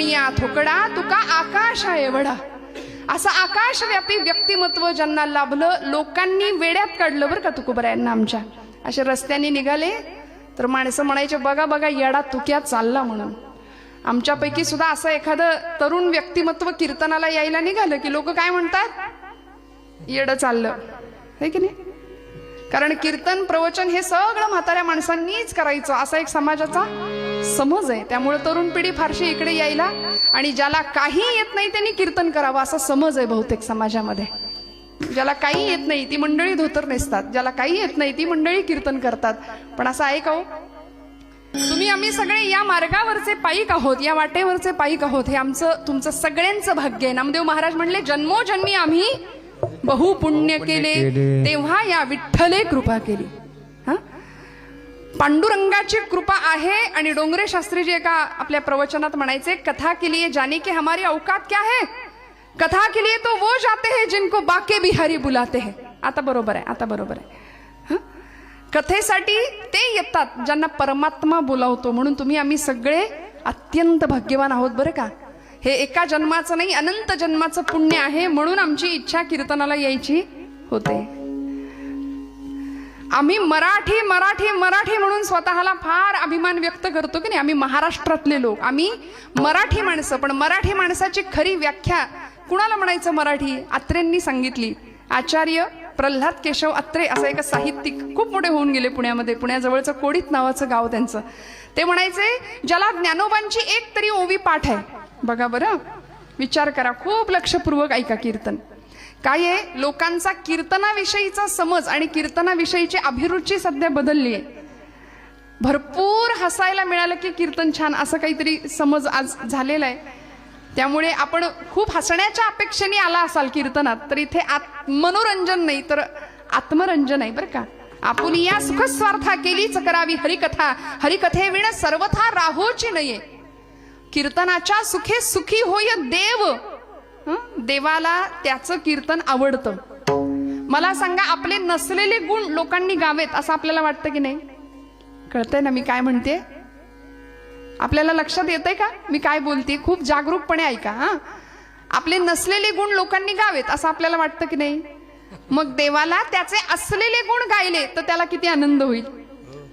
या थोकडा तुका आकाश एवढा. असं आकाशव्यापी व्यक्तिमत्व ज्यांना लाभलं, लोकांनी वेड्यात काढलं बरं का तुकोबरायांना आमच्या. असे रस्त्याने निघाले तर माणसं म्हणायचे बघा बघा येडा तुक्या चालला म्हणून. आमच्यापैकी सुद्धा असं एखादं तरुण व्यक्तिमत्व कीर्तनाला यायला निघालं की लोक काय म्हणतात, येडं चाललं, है की नाही. कारण कीर्तन प्रवचन हे सगळं म्हाताऱ्या माणसांनीच करायचं असा एक समाजाचा समज आहे. त्यामुळे तरुण पिढी फारशी इकडे यायला, आणि ज्याला काही येत नाही त्यांनी कीर्तन करावं असा समज आहे बहुतेक समाजामध्ये. ज्याला काही येत नाही ती मंडळी धोतर नेसतात, ज्याला काही येत नाही ती मंडळी कीर्तन करतात. पण असं आहे का हो? तुम्ही आम्ही सगळे या मार्गावरचे पायीक आहोत, या वाटेवरचे पायीक आहोत. हे आमचं तुमचं सगळ्यांचं भाग्य आहे. नामदेव महाराज म्हणले जन्मोजन्मी आम्ही बहु पुण्य केले, तेव्हा या विठ्ठले कृपा केली. हा, पांडुरंगाची कृपा आहे. आणि डोंगरे शास्त्रीजी एका आपल्या प्रवचनात म्हणायचे, कथा के लिए जाने के हमारी औकात क्या है, कथा के लिए तो वो जाते हैं जिनको बाके बिहारी बुलाते हैं. आता बरोबर आहे, आता बरोबर आहे. कथेसाठी ते येतात ज्यांना परमात्मा बोलावतो. म्हणून तुम्ही आम्ही सगळे अत्यंत भाग्यवान आहोत बरं का. हे एका जन्माचं नाही, अनंत जन्माचं पुण्य आहे. म्हणून आमची इच्छा कीर्तनाला यायची होते. आम्ही मराठी मराठी मराठी म्हणून स्वतःला फार अभिमान व्यक्त करतो की नाही. आम्ही महाराष्ट्रातले लोक, आम्ही मराठी माणसं. पण मराठी माणसाची खरी व्याख्या कुणाला म्हणायचं मराठी, अत्रेंनी सांगितली. आचार्य प्रल्हाद केशव अत्रे असं एक साहित्यिक खूप मोठे होऊन गेले पुण्यामध्ये. पुण्याजवळचं कोडीत नावाचं गाव त्यांचं. ते म्हणायचे ज्याला ज्ञानोबांची एक तरी ओवी पाठ आहे. बघा बरं, विचार करा, खूप लक्षपूर्वक ऐका कीर्तन. काय आहे, लोकांचा कीर्तनाविषयीचा समज आणि कीर्तनाविषयीची अभिरुची सध्या बदलली आहे. भरपूर हसायला मिळालं की कीर्तन छान असं काहीतरी समज आज झालेला आहे. त्यामुळे आपण खूप हसण्याच्या अपेक्षेने आला असाल कीर्तनात, तर इथे मनोरंजन नाही तर आत्मरंजन आहे बरं का. आपण या सुखस्वार्था केलीच करावी हरिकथा, हरिकथे विण सर्वथा राहोची नये. कीर्तनाच्या सुखे सुखी होय देव. देवाला त्याचं कीर्तन आवडतं. मला सांगा, आपले नसलेले गुण लोकांनी गावेत असं आपल्याला वाटतं की नाही? कळतंय ना मी काय म्हणते? आपल्याला लक्षात येतंय का मी काय बोलते? खूप जागरूकपणे ऐका. हा, आपले नसलेले गुण लोकांनी गावेत असं आपल्याला वाटतं की नाही? मग देवाला त्याचे असलेले गुण गायले तर त्याला किती आनंद होईल.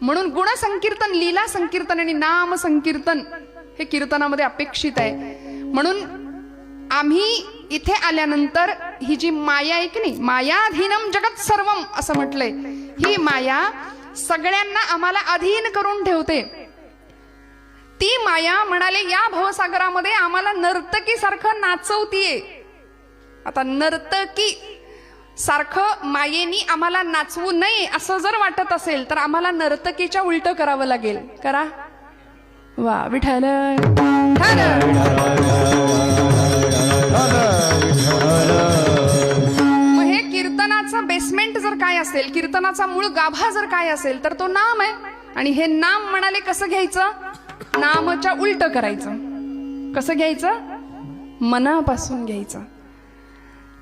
म्हणून गुणसंकीर्तन, लीला संकीर्तन आणि नाम संकीर्तन हे कीर्तनामध्ये अपेक्षित आहे. म्हणून आम्ही इथे आल्यानंतर ही जी माया आहे की नाही, मायाधीनम जगत सर्वम असं म्हटलंय. ही माया सगळ्यांना आम्हाला अधीन करून ठेवते. ती माया म्हणाले या भवसागरामध्ये आम्हाला नर्तकी सारखं नाचवतीये. आता नर्तकी सारखं मायेनी आम्हाला नाचवू नये असं जर वाटत असेल तर आम्हाला नर्तकीच्या उलट करावं लागेल. करा. वा विठ्ठल. मग हे कीर्तनाचं बेसमेंट जर काय असेल, कीर्तनाचा मूळ गाभा जर काय असेल तर तो नाम आहे. आणि हे नाम म्हणाले कसं घ्यायचं? नामच्या उलट करायचं. कसं घ्यायचं? मनापासून घ्यायचं.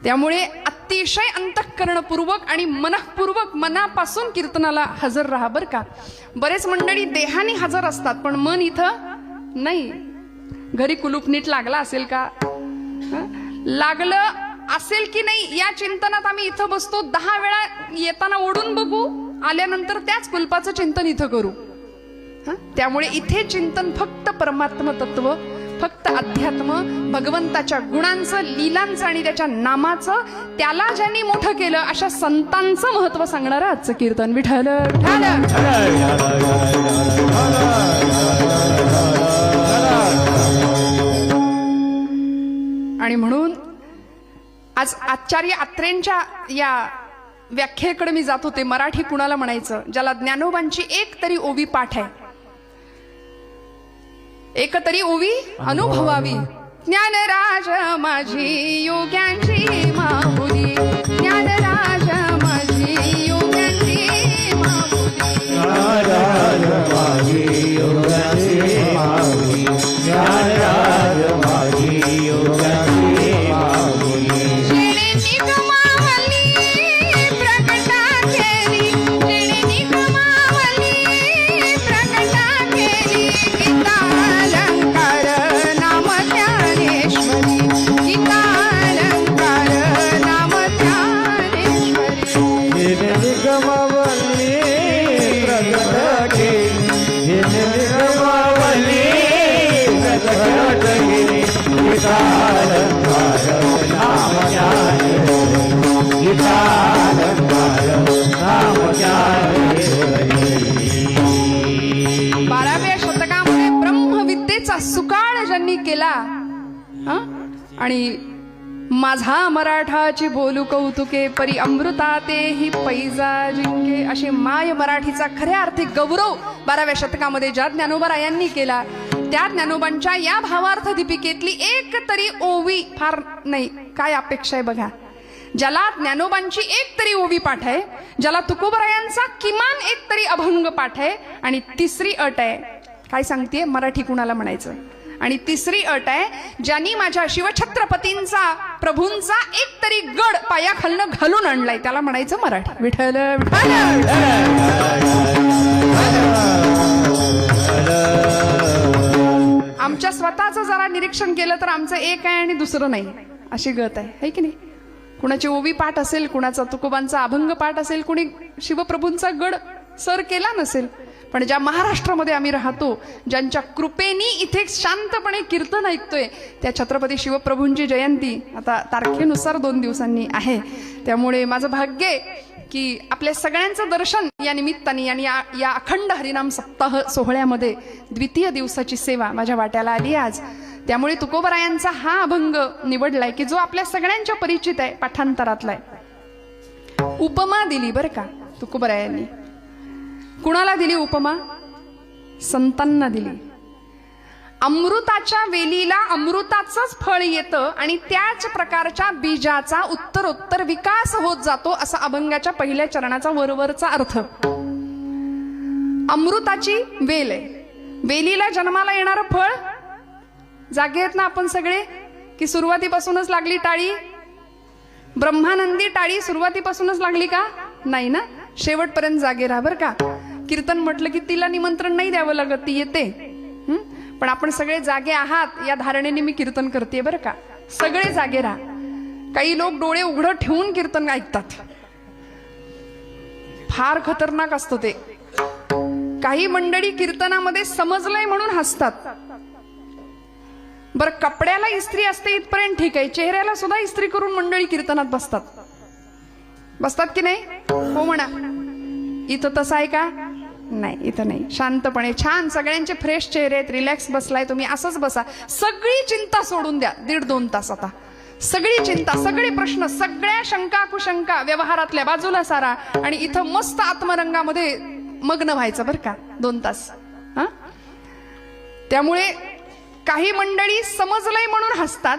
त्यामुळे अतिशय अंतःकरणपूर्वक आणि मनःपूर्वक मनापासून कीर्तनाला हजर राहा बरं का. बरेच मंडळी देहाने हजर असतात पण मन इथं नाही. घरी कुलूप नीट लागला असेल का? लागलं असेल की नाही या चिंतनात आम्ही इथं बसतो. 10 वेळा येताना ओढून बघू, आल्यानंतर त्याच कुलपाचं चिंतन इथं करू. त्यामुळे इथे चिंतन फक्त परमात्म तत्व, फक्त अध्यात्म, भगवंताच्या गुणांचं, लीलांचं आणि त्याच्या नामाचं, त्याला ज्यांनी मोठं केलं अशा संतांचं महत्व सांगणारं आजचं कीर्तन. विठ्ठल आणि म्हणून आज आचार्य अत्रेंच्या या व्याख्येकडे मी जात होते. मराठी कुणाला म्हणायचं ज्याला ज्ञानोबांची एक तरी ओवी पाठ आहे, एक तरी ओवी अनुभवावी. ज्ञानराज माझी योग्यांची माहुली, ज्ञानराज माझी योग्यांची माहुली, ज्ञानराज माझी योग्यांची माहुली, ज्ञानराज माझी योग्यांची माहुली. जेणे निगमावली प्रकटा केली, जेणे निगमावली प्रकटा केली, गीता अलंकार नाम बाराव्या शतकामध्ये ब्रह्मविद्येचा सुकाळ ज्यांनी केला आणि माझा मराठाची बोलू कौतुके परी अमृता तेही पैजा जिंके अशी माय मराठीचा खऱ्या अर्थी गौरव 12व्या शतकामध्ये ज्या ज्ञानोबारायांनी केला त्या ज्ञानोबांच्या या भावार्थ दीपिकेतली एक तरी ओवी फार नाही काय अपेक्षा आहे बघा. ज्याला ज्ञानोबांची एक तरी ओवी पाठ आहे, ज्याला तुकोबरायांचा किमान एक तरी अभंग पाठ आहे आणि तिसरी अट आहे काय सांगतेय मराठी कुणाला म्हणायचं आणि तिसरी अट आहे ज्यांनी माझ्या शिवछत्रपतींचा प्रभूंचा एक तरी गड पायाखालनं घालून आणलाय त्याला म्हणायचं मराठी. विठ्ठल विठ्ठल. आमच्या स्वतःचं जरा निरीक्षण केलं तर आमचं एक आहे आणि दुसरं नाही अशी गत आहे की नाही. कुणाची ओवी पाठ असेल, कुणाचा तुकोबांचा अभंग पाठ असेल, कुणी शिवप्रभूंचा गड सर केला नसेल, पण ज्या महाराष्ट्रामध्ये आम्ही राहतो ज्यांच्या कृपेनी इथे शांतपणे कीर्तन ऐकतोय त्या छत्रपती शिवप्रभूंची जयंती आता तारखेनुसार 2 दिवसांनी आहे. त्यामुळे माझं भाग्य आहे की आपल्या सगळ्यांचं दर्शन या निमित्ताने आणि या अखंड हरिनाम सप्ताह सोहळ्यामध्ये द्वितीय दिवसाची सेवा माझ्या वाट्याला आली आज. त्यामुळे तुकोबरायांचा हा अभंग निवडलाय की जो आपल्या सगळ्यांच्या परिचित आहे, पाठांतरातला आहे. उपमा दिली बरं का तुकोबरायांनी. कुणाला दिली उपमा? संतांना दिली. अमृताच्या वेलीला अमृताचंच फळ येतं आणि त्याच प्रकारच्या बीजाचा उत्तरोत्तर विकास होत जातो असा अभंगाच्या पहिल्या चरणाचा वरवरचा अर्थ. अमृताची वेल आहे, वेलीला जन्माला येणारं फळ. जागे आहेत ना आपण सगळे की सुरुवातीपासूनच लागली टाळी? ब्रह्मानंदी टाळी सुरुवातीपासूनच लागली का? नाही ना, शेवटपर्यंत जागे राहा बरं का. कीर्तन म्हटलं की तिला निमंत्रण नाही द्यावं लागत, ती येते. पण आपण सगळे जागे आहात या धारणेने मी कीर्तन करते बरं का. सगळे जागे राहा. काही लोक डोळे उघडं ठेवून कीर्तन ऐकतात, फार खतरनाक असतं ते. काही मंडळी कीर्तनामध्ये समजलंय म्हणून हसतात. बरं कपड्याला इस्त्री असते इथपर्यंत ठीक आहे, चेहऱ्याला सुद्धा इस्त्री करून मंडळी कीर्तनात बसतात की नाही? हो म्हणा. इथं तसं आहे का? नाही, इथं नाही. शांतपणे छान सगळ्यांचे फ्रेश चेहरे आहेत, रिलॅक्स बसलाय तुम्ही, असंच बसा. सगळी चिंता सोडून द्या 1.5-2 तास. आता सगळी चिंता, सगळे प्रश्न, सगळ्या शंका कुशंका व्यवहारातल्या बाजूला सारा आणि इथं मस्त आत्मरंगामध्ये मग्न व्हायचं बरं का 2 तास. त्यामुळे काही मंडळी समजलंय म्हणून हसतात,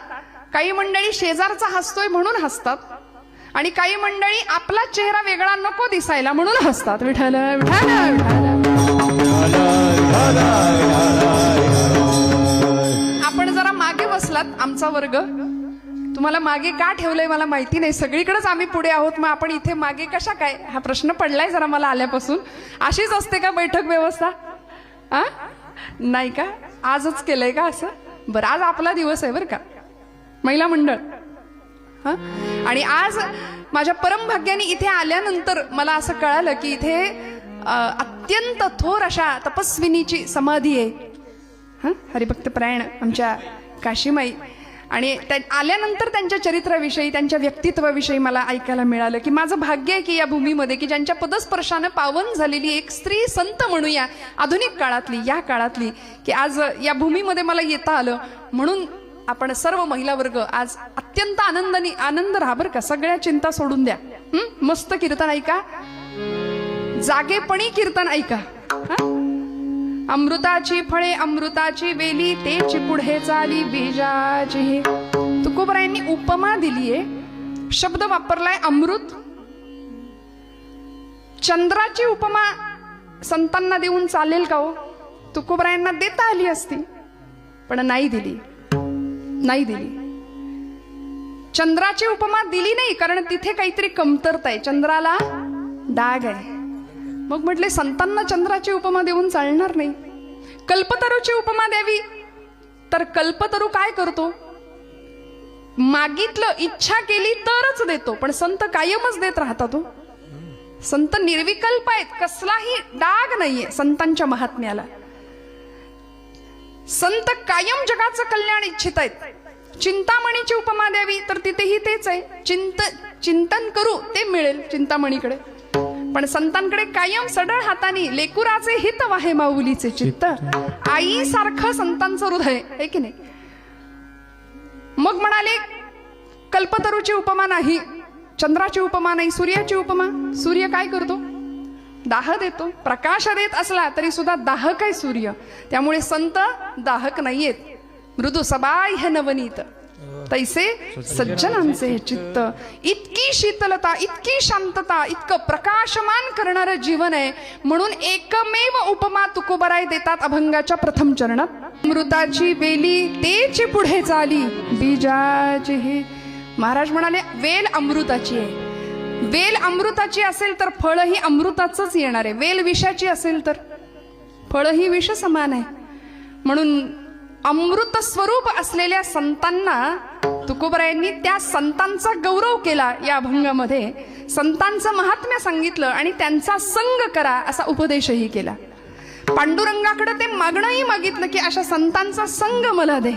काही मंडळी शेजारचा हसतोय म्हणून हसतात आणि काही मंडळी आपला चेहरा वेगळा नको दिसायला म्हणून हसतात. विठ्ठल विठ्ठल विठ्ठल. आपण जरा मागे बसलात, आमचा वर्ग तुम्हाला मागे का ठेवलंय मला माहिती नाही. सगळीकडेच आम्ही पुढे आहोत, मग आपण इथे मागे कशा काय हा प्रश्न पडलाय जरा मला आल्यापासून. अशीच असते का बैठक व्यवस्था? नाही का? आजच केलंय का असं? बरं, आज आपला दिवस आहे बरं का महिला मंडळ. आणि आज माझ्या परमभाग्याने इथे आल्यानंतर मला असं कळालं की इथे अत्यंत थोर अशा तपस्विनीची समाधी आहे. हरिभक्त परायण आमच्या काशीमाई. आणि आल्यानंतर त्यांच्या चरित्राविषयी, त्यांच्या व्यक्तित्वाविषयी मला ऐकायला मिळालं की माझं भाग्य आहे की या भूमीमध्ये की ज्यांच्या पदस्पर्शानं पावन झालेली एक स्त्री संत म्हणूया आधुनिक काळातली, या काळातली, की आज या भूमीमध्ये मला येता आलं. म्हणून आपण सर्व महिला वर्ग आज अत्यंत आनंद राहा बरं का. सगळ्या चिंता सोडून द्या. मस्त कीर्तन ऐका, जागेपणी कीर्तन ऐका. अमृताची फळे अमृताची वेली तेची पुढे चाली बीजाची. तुकोबरायांनी उपमा दिलीये, शब्द वापरलाय अमृत. चंद्राची उपमा संतांना देऊन चालेल का हो? तुकोबरायांना देता आली असती पण नाही दिली. चंद्राची उपमा दिली नाही कारण तिथे काहीतरी कमतरता आहे, चंद्राला डाग आहे. मग म्हटले संतांना चंद्राची उपमा देऊन चालणार नाही. कल्पतरूची उपमा द्यावी तर कल्पतरू काय करतो? मागितलं, इच्छा केली तरच देतो, पण संत कायमच देत राहतात. संत निर्विकल्प आहेत, कसलाही डाग नाहीये संतांच्या महात्म्याला. संत कायम जगाचं कल्याण इच्छित आहेत. चिंतामणीची उपमा द्यावी तर तिथेही तेच आहे. चिंतन करू ते मिळेल चिंतामणीकडे, पण संतांकडे कायम सडळ हाताने लेकुराचे हित वाहे माऊलीचे चित्त. आई सारखं संतांचं हृदय आहे की नाही. मग म्हणाले कल्पतरूची उपमा नाही, चंद्राची उपमा नाही, सूर्याची उपमा. सूर्य काय करतो? दाह देतो. प्रकाश देत असला तरी सुद्धा दाहक आहे सूर्य. त्यामुळे संत दाहक नाहीयेत. मृदू सबाह्य नवनीत तैसे सज्जनांचे हे चित्त. इतकी शीतलता, इतकी शांतता, इतकं प्रकाशमान करणारं जीवन आहे. म्हणून एकमेव उपमा तुकोबराय देतात अभंगाच्या प्रथम चरणात. अमृताची वेली तेची पुढे चाली बीजाची हे. महाराज म्हणाले वेल अमृताची आहे. वेल अमृताची असेल तर फळही अमृताचंच येणार आहे. वेल विषाची असेल तर फळही विष समान आहे. म्हणून अमृत स्वरूप असलेल्या संतांना तुकोबरायांनी त्या संतांचा गौरव केला. या अभंगामध्ये संतांचं महात्म्य सांगितलं आणि त्यांचा संग करा असा उपदेशही केला. पांडुरंगाकडे ते मागणंही मागितलं की अशा संतांचा संग मला दे.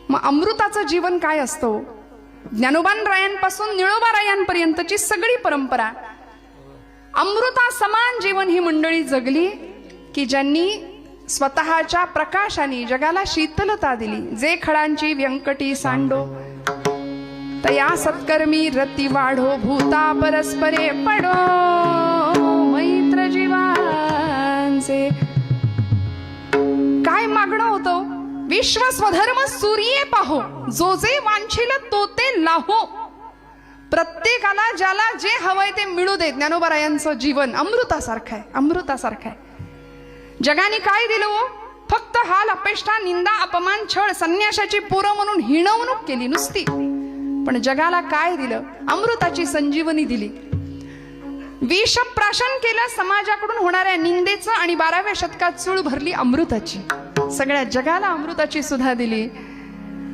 मग अमृताचं जीवन काय असतं? ज्ञानोबान रायांपासून निळोबा रायांपर्यंतची सगळी परंपरा अमृता समान जीवन ही मंडळी जगली की ज्यांनी स्वतःच्या प्रकाशाने जगाला शीतलता दिली. जे खळांची व्यंकटी सांडो तया सत्कर्मी रती वाढो भूता परस्परे पडो मैत्र जीवांचे. काय मागणं होतं? विश्व स्वधर्म सूर्ये पाहो जो जे वांछिल तो ते लाहो. प्रत्येकाला ज्याला जे हवंय ते मिळू दे. ज्ञानोबारायांचं जीवन अमृतासारखं आहे, अमृतासारखं आहे. जगाने काय दिलं हो? फक्त हाल अपेष्टा निंदा अपमान छळ संन्याशाची पोरं म्हणून हिणवणूक केली नुसती. पण जगाला काय दिलं? अमृताची संजीवनी दिली. विषप्राशन केलं समाजाकडून होणाऱ्या निंदेचं आणि 12व्या शतकात चूळ भरली अमृताची. सगळ्या जगाला अमृताची सुधा दिली.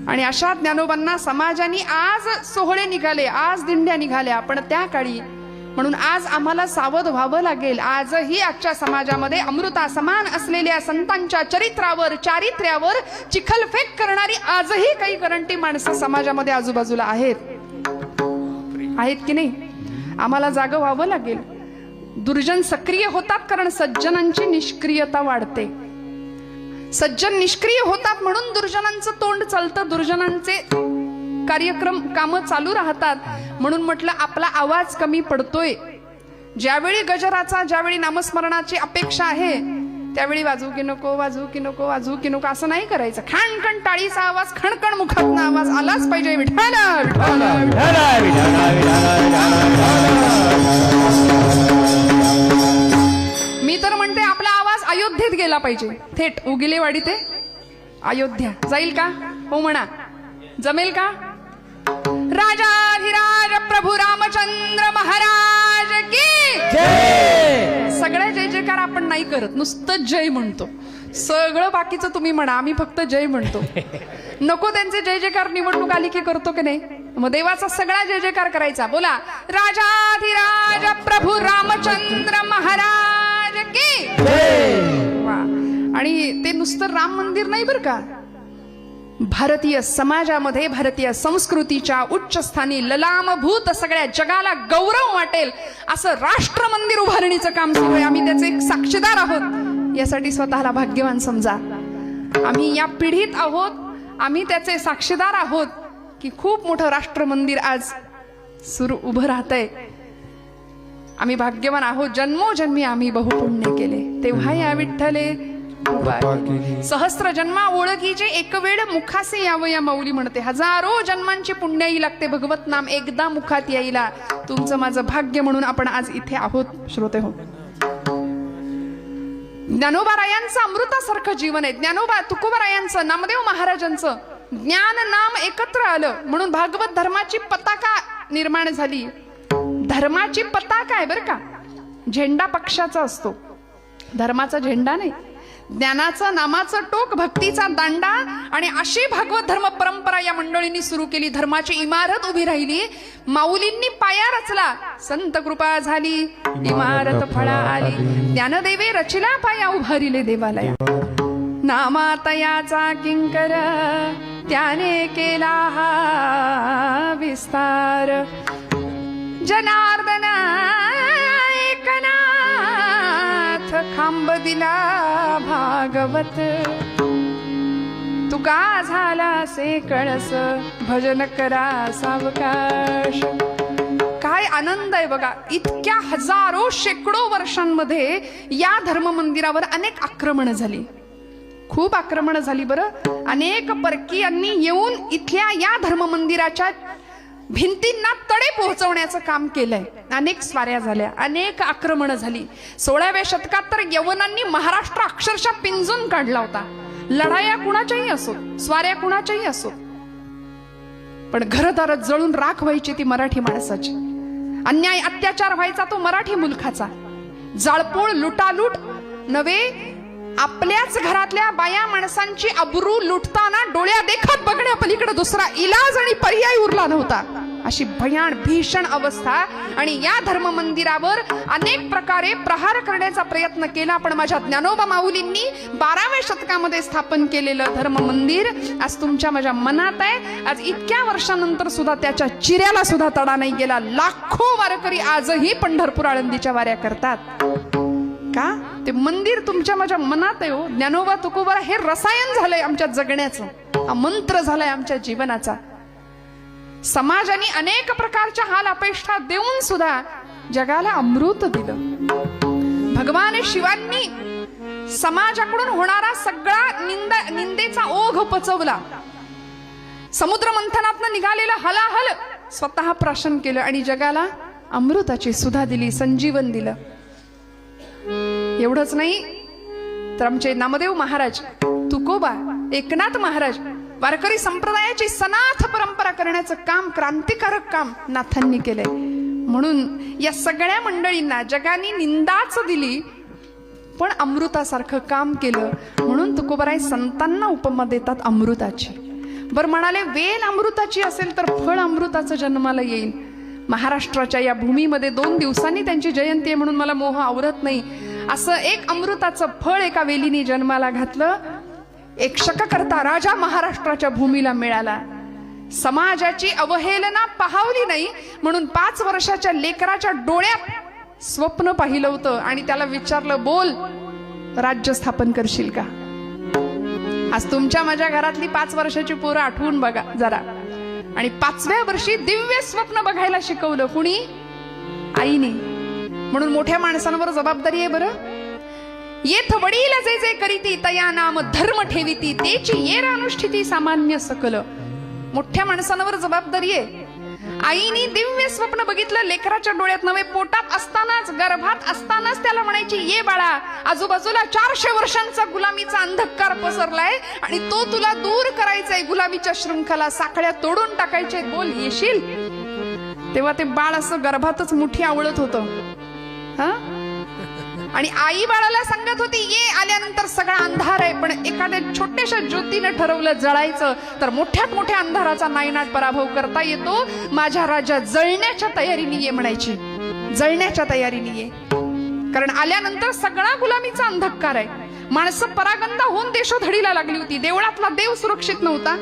आणि अशा ज्ञानोबांना समाजाने आज सोहळे निघाले, आज दिंड्या निघाल्या. पण त्या काळी म्हणून आज आम्हाला सावध व्हावं लागेल. आजही आजच्या समाजामध्ये अमृता समान असलेल्या संतांच्या चरित्रावर चारित्र्यावर चिखलफेक करणारी आजही काही करंटी माणसं समाजामध्ये आजूबाजूला आहेत की नाही? आम्हाला जागं व्हावं लागेल. दुर्जन सक्रिय होतात कारण सज्जनांची निष्क्रियता वाढते. सज्जन निष्क्रिय होतात म्हणून दुर्जनांचं तोंड चालतं, दुर्जनांचे कार्यक्रम कामं चालू राहतात. म्हणून म्हटलं आपला आवाज कमी पडतोय. ज्यावेळी गजराचा, ज्यावेळी नामस्मरणाची अपेक्षा आहे त्यावेळी वाजू की नको, वाजू की नको, वाजू की नको असं नाही करायचं. खणखण टाळीचा आवाज, खणखण मुखातनं आवाज आलाच पाहिजे. विठाला विठाला विठाला मी तर म्हणते आपला आवाज अयोध्येत गेला पाहिजे. थेट उगिलेवाडी ते अयोध्या जाईल का? हो म्हणा. जमेल का? राजाधिराज प्रभू रामचंद्र महाराज की जय. सगळे जय जयकार आपण नाही करत, नुसतं जय म्हणतो. सगळं बाकीचं तुम्ही म्हणा, आम्ही फक्त जय म्हणतो. नको त्यांचे जय जयकार निवडणूक आली की करतो की नाही? मग देवाचा सगळा जय जयकार करायचा. बोला राजाधिराज प्रभू रामचंद्र महाराज की जय. वा. आणि ते नुसतं राम मंदिर नाही बरं का, भारतीय समाजामध्ये भारतीय संस्कृतीच्या उच्च स्थानी ललामभूत सगळ्या जगाला गौरव वाटेल असं राष्ट्र मंदिर उभारणीचं काम सुरू आहे. आम्ही त्याचे एक साक्षीदार आहोत. यासाठी स्वतःला भाग्यवान समजा. आम्ही या पिढीत आहोत, आम्ही त्याचे साक्षीदार आहोत की खूप मोठं राष्ट्र मंदिर आज सुरू उभं राहतंय. आम्ही भाग्यवान आहोत. जन्मोजन्मी आम्ही बहुपुण्य केले तेव्हा या विठ्ठले सहस्त्र जन्मा ओळखीचे एक वेळ मुखासे यावं या माऊली म्हणते. हजारो जन्मांची पुण्याई लागते भगवत नाम एकदा मुखात यायला. तुमचं माझं भाग्य म्हणून आपण आज इथे आहोत श्रोते हो. ज्ञानोबारायांचं अमृतासारखं जीवन आहे. ज्ञानोबा तुकोबारायांचं, नामदेव महाराजांचं ज्ञान नाम एकत्र आलं म्हणून भागवत धर्माची पताका निर्माण झाली. धर्माची पताका आहे बरं का, झेंडा पक्षाचा असतो, धर्माचा झेंडा नाही. ज्ञानाचं नामाचं टोक, भक्तीचा दांडा. आणि अशी भागवत धर्म परंपरा या मंडळींनी सुरू केली. धर्माची इमारत उभी राहिली. माऊलींनी पाया रचला, संत कृपा झाली, इमारत फळा आली. ज्ञानदेवे रचिला पाया उभारिले देवालया. नामातयाचा किंकर त्याने केला हा विस्तार. जनार्दन एकनाथ खांब दिला भागवत. तुका झाला से कळस भजन करा सावकाश. काय आनंद आहे बघा. इतक्या हजारो शेकडो वर्षांमध्ये या धर्म मंदिरावर अनेक आक्रमण झाली, खूप आक्रमण झाली. बरं, अनेक परकीयांनी येऊन इथल्या या धर्म मंदिराच्या भिंतींना तडे पोहोचवण्याचं काम केलंय. अनेक स्वाऱ्या झाल्या, अनेक आक्रमण झाली. 16व्या शतकात तर यवनांनी महाराष्ट्र अक्षरशः पिंजून काढला होता. लढाया कुणाच्याही असो, स्वाऱ्या कुणाच्याही असो, पण घरदार जळून राख व्हायची ती मराठी माणसाची. अन्याय अत्याचार व्हायचा तो मराठी मुलखाचा. जाळपोळ लुटालूट नव्हे, आपल्याच घरातल्या बाया माणसांची अब्रू लुटताना डोळ्या देखत बघण्या पलीकडे दुसरा इलाज आणि पर्याय उरला नव्हता. अशी भयान भीषण अवस्था. आणि या धर्म मंदिरावर अनेक प्रकारे प्रहार करण्याचा प्रयत्न केला. पण माझ्या ज्ञानोबा माऊलींनी 12व्या शतकामध्ये स्थापन केलेलं धर्म मंदिर आज तुमच्या माझ्या मनात आहे. आज इतक्या वर्षानंतर सुद्धा त्याच्या चिऱ्याला सुद्धा तडा नाही गेला. लाखो वारकरी आजही पंढरपूर आळंदीच्या वाऱ्या करतात. का? ते मंदिर तुमच्या माझ्या मनात आहे हो. ज्ञानोबा तुकोबा हे रसायन झालंय आमच्या जगण्याचं, हा मंत्र झालाय आमच्या जीवनाचा. समाजाने अनेक प्रकारच्या हाल अपेक्षा देऊन सुद्धा जगाला अमृत दिलं. भगवान शिवांनी समाजाकडून होणारा सगळा निंदेचा ओघ पचवला. समुद्र मंथनातनं निघालेलं हलाहल स्वतः प्राशन केलं आणि जगाला अमृताची सुधा दिली, संजीवन दिलं. एवढंच नाही तर आमचे नामदेव महाराज, तुकोबा, एकनाथ महाराज वारकरी संप्रदायाची सनाथ परंपरा करण्याचं काम, क्रांतिकारक काम नाथांनी केलंय. म्हणून या सगळ्या मंडळींना जगाने निंदाच दिली पण अमृतासारखं काम केलं. म्हणून तुकोबाराय संतांना उपमा देतात अमृताची. बरं म्हणाले, वेल अमृताची असेल तर फळ अमृताचं जन्माला येईल. महाराष्ट्राच्या या भूमीमध्ये 2 दिवसांनी त्यांची जयंती आहे म्हणून मला मोह आवरत नाही. असं एक अमृताचं फळ एका वेलीने जन्माला घातलं. एक शककर्ता राजा महाराष्ट्राच्या भूमीला मिळाला. समाजाची अवहेलना पाहावली नाही म्हणून 5 वर्षाच्या लेकराच्या डोळ्यात स्वप्न पाहिलं होतं आणि त्याला विचारलं, बोल राज्य स्थापन करशील का? आज तुमच्या माझ्या घरातली 5 वर्षाची पोरं आठवून बघा जरा. आणि 5व्या वर्षी दिव्य स्वप्न बघायला शिकवलं कुणी? आईने. म्हणून मोठ्या माणसांवर जबाबदारी आहे. बरं, येथ वडील जे जे करीती तया नाम धर्म ठेविती तेची येर अनुष्ठिती सामान्य सकल. मोठ्या माणसांवर जबाबदारी आहे. आईने दिव्य स्वप्न बघितलं लेकराच्या डोळ्यात नव्हे, पोटात असतानाच, गर्भात असतानाच त्याला म्हणायची, ये बाळा, आजूबाजूला 400 वर्षांचा गुलामीचा अंधकार पसरलाय आणि तो तुला दूर करायचाय. गुलामीच्या शृंखला, साखळ्या तोडून टाकायचे, बोल येशील? तेव्हा ते बाळ असं गर्भातच मुठी आवळत होतं. हा, आणि आई बाळाला सांगत होती, ये, आल्यानंतर सगळा अंधार आहे. पण एखाद्या छोट्याशा ज्योतीने ठरवलं जळायचं तर मोठ्यात मोठ्या अंधाराचा नायनाट पराभव करता येतो. माझ्या राजा जळण्याच्या तयारीने ये म्हणायची, जळण्याच्या तयारीने ये. कारण आल्यानंतर सगळा गुलामीचा अंधकार आहे. माणसं परागंदा होऊन देशोधडीला लागली होती. देवळातला देव सुरक्षित नव्हता,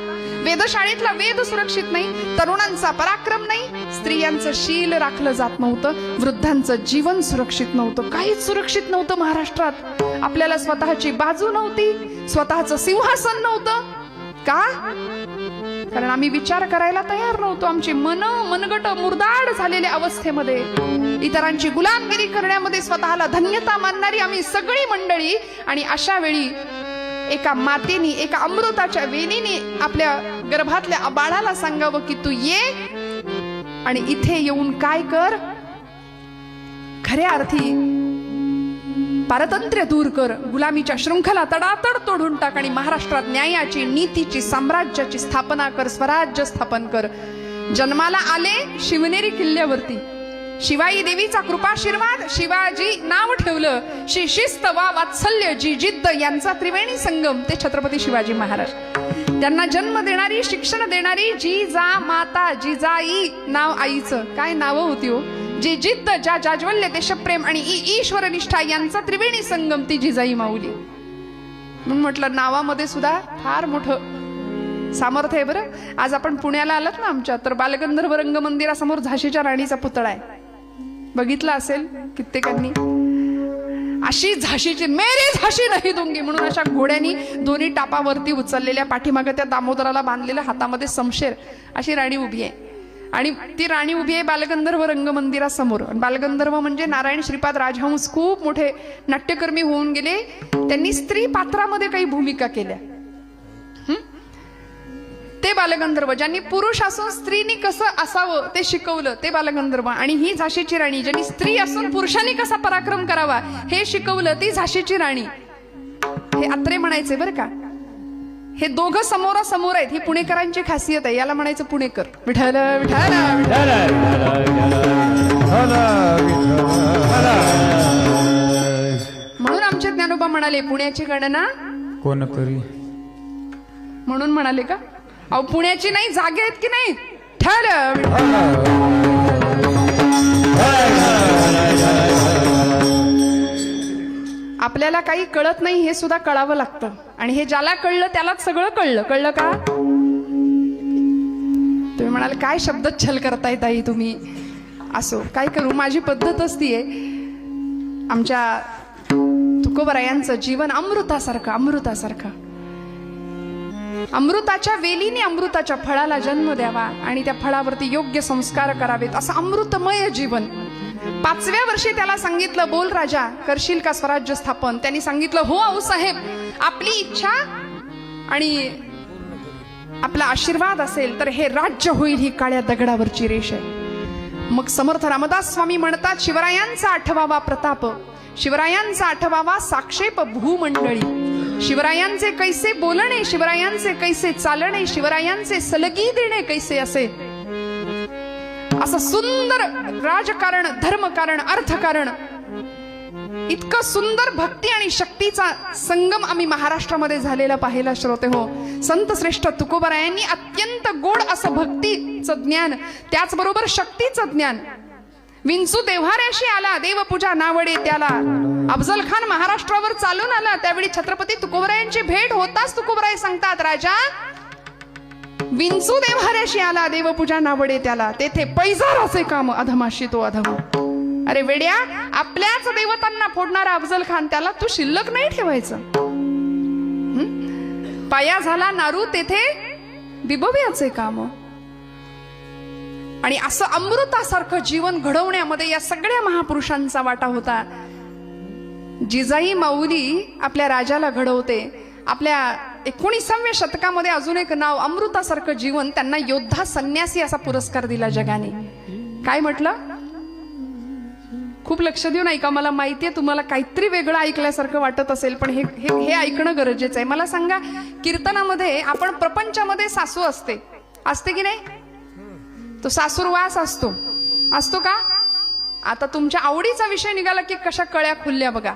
वेधशाळेतला वेद सुरक्षित नाही, तरुणांचा पराक्रम नाही, स्त्रियांचं शील राखलं जात नव्हतं, वृद्धांचं जीवन सुरक्षित नव्हतं, काहीच सुरक्षित नव्हतं महाराष्ट्रात. आपल्याला स्वतःची बाजू नव्हती, स्वतःचं सिंहासन नव्हतं. का? कारण आम्ही विचार करायला तयार नव्हतो. आमची मनगट मुरदाड झालेल्या अवस्थेमध्ये, इतरांची गुलामगिरी करण्यामध्ये स्वतःला धन्यता मानणारी आम्ही सगळी मंडळी. आणि अशा वेळी एका मातेने, एका अमृताच्या वेणीने आपल्या गर्भातल्या बाळाला सांगावं की तू ये आणि इथे येऊन काय कर, खऱ्या अर्थी पारतंत्र्य दूर कर, गुलामीच्या शृंखला तडातड तोडून टाक आणि महाराष्ट्रात न्यायाची, नीतीची, साम्राज्याची स्थापना कर, स्वराज्य स्थापन कर. जन्माला आले शिवनेरी किल्ल्यावरती. शिवाई देवीचा कृपाशीर्वाद, शिवाजी नाव ठेवलं. शिस्त वा वात्सल्य, जी जिद्द यांचा त्रिवेणी संगम ते छत्रपती शिवाजी महाराज. त्यांना जन्म देणारी, शिक्षण देणारी जिजा माता, जिजाई नाव आईचं. काय नाव होती हो? जी जिद्द, ज्या जाज्वल्य, देशप्रेम आणि ईश्वर निष्ठा यांचा त्रिवेणी संगम ती जिजाई माऊली. म्हणून म्हटलं नावामध्ये सुद्धा फार मोठं सामर्थ्य आहे बरं. आज आपण पुण्याला आलात ना आमच्या, तर बालगंधर्व रंगमंदिरासमोर झाशीच्या राणीचा पुतळा आहे, बघितला असेल कित्येकांनी. अशी झाशीची, मेरी झाशी नाही दूंगी म्हणून अशा घोड्यांनी दोन्ही टापावरती उचललेल्या, पाठीमागे त्या दामोदराला बांधलेल्या, हातामध्ये समशेर, अशी राणी उभी आहे. आणि ती राणी उभी आहे बालगंधर्व रंगमंदिरासमोर. बालगंधर्व म्हणजे नारायण श्रीपाद राजहंस खूप मोठे नाट्यकर्मी होऊन गेले. त्यांनी स्त्री पात्रामध्ये काही भूमिका केल्या. ते बालगंधर्व, ज्यांनी पुरुष असून स्त्रीनी कसं असावं ते शिकवलं, ते बालगंधर्व. आणि ही झाशीची राणी, ज्यांनी स्त्री असून पुरुषांनी कसा पराक्रम करावा हे शिकवलं, ती झाशीची राणी. हे अत्रे म्हणायचे बरं का. हे दोघं समोरासमोर आहेत, ही पुणेकरांची खासियत आहे. याला म्हणायचं पुणेकर. विठ्ठल विठ्ठल म्हणून आमचे ज्ञानोबा म्हणाले, पुण्याची गणना कोण करी. म्हणून म्हणाले का, अहो पुण्याची नाही, जागे आहेत की नाही. ठर आपल्याला काही कळत नाही हे सुद्धा कळावं लागतं. आणि हे ज्याला कळलं त्यालाच सगळं कळलं. कळलं का? तुम्ही म्हणाल काय शब्दच्छल करताय ताई तुम्ही. असो, काय करू, माझी पद्धतच ती आहे. आमच्या तुकोबरायांचं जीवन अमृतासारखं, अमृतासारखं. अमृताच्या वेलीने अमृताच्या फळाला जन्म द्यावा आणि त्या फळावरती योग्य संस्कार करावेत, असं अमृतमय जीवन. 5व्या वर्षी त्याला सांगितलं, बोल राजा, करशील का स्वराज्य स्थापन. त्यांनी सांगितलं, हो आऊसाहेब, आपली इच्छा आणि आपला आशीर्वाद असेल तर हे राज्य होईल, ही काळ्या दगडावरची रेष आहे. मग समर्थ रामदास स्वामी म्हणतात, शिवरायांचा आठवावा प्रताप, शिवरायांचा आठवावा साक्षेप भूमंडळी. शिवरायांचे कैसे बोलणे, शिवरायांचे कैसे चालणे, शिवरायांचे सलगी देणे कैसे असे. असं सुंदर राजकारण, धर्मकारण, अर्थकारण, इतकं सुंदर भक्ती आणि शक्तीचा संगम आम्ही महाराष्ट्रामध्ये झालेला पाहिला श्रोते हो. संत श्रेष्ठ तुकोबरायांनी अत्यंत गोड असं भक्तीचं ज्ञान, त्याचबरोबर शक्तीचं ज्ञान. विंचू देव्हाऱ्याशी आला, देवपूजा नावडे त्याला. अफजल खान महाराष्ट्रावर चालून आला, त्यावेळी छत्रपती तुकोबरायांची भेट होताच तुकोबराय सांगतात, राजा विंचू देव्हाऱ्याशी आला, देवपूजा नावडे त्याला. तेथे पैजार असे काम, अधमाशी तो अधम. अरे वेड्या, आपल्याच देवतांना फोडणारा अफजल खान, त्याला तू शिल्लक नाही ठेवायचं. पाया झाला नारू, तेथे दिबव्याचे काम. आणि असं अमृतासारखं जीवन घडवण्यामध्ये या सगळ्या महापुरुषांचा वाटा होता. जिजाई माऊली आपल्या राजाला घडवते. आपल्या 19व्या शतकामध्ये अजून एक नाव, अमृतासारखं जीवन, त्यांना योद्धा संन्यासी असा पुरस्कार दिला जगाने. काय म्हटलं? खूप लक्ष देऊन ऐका. मला माहितीये तुम्हाला काहीतरी वेगळं ऐकल्यासारखं वाटत असेल, पण हे ऐकणं गरजेचं आहे. मला सांगा, कीर्तनामध्ये आपण प्रपंचामध्ये सासू असते की नाही? तो सासूरवास असतो का? आता तुमच्या आवडीचा विषय निघाला की कशा कळ्या खुलल्या बघा.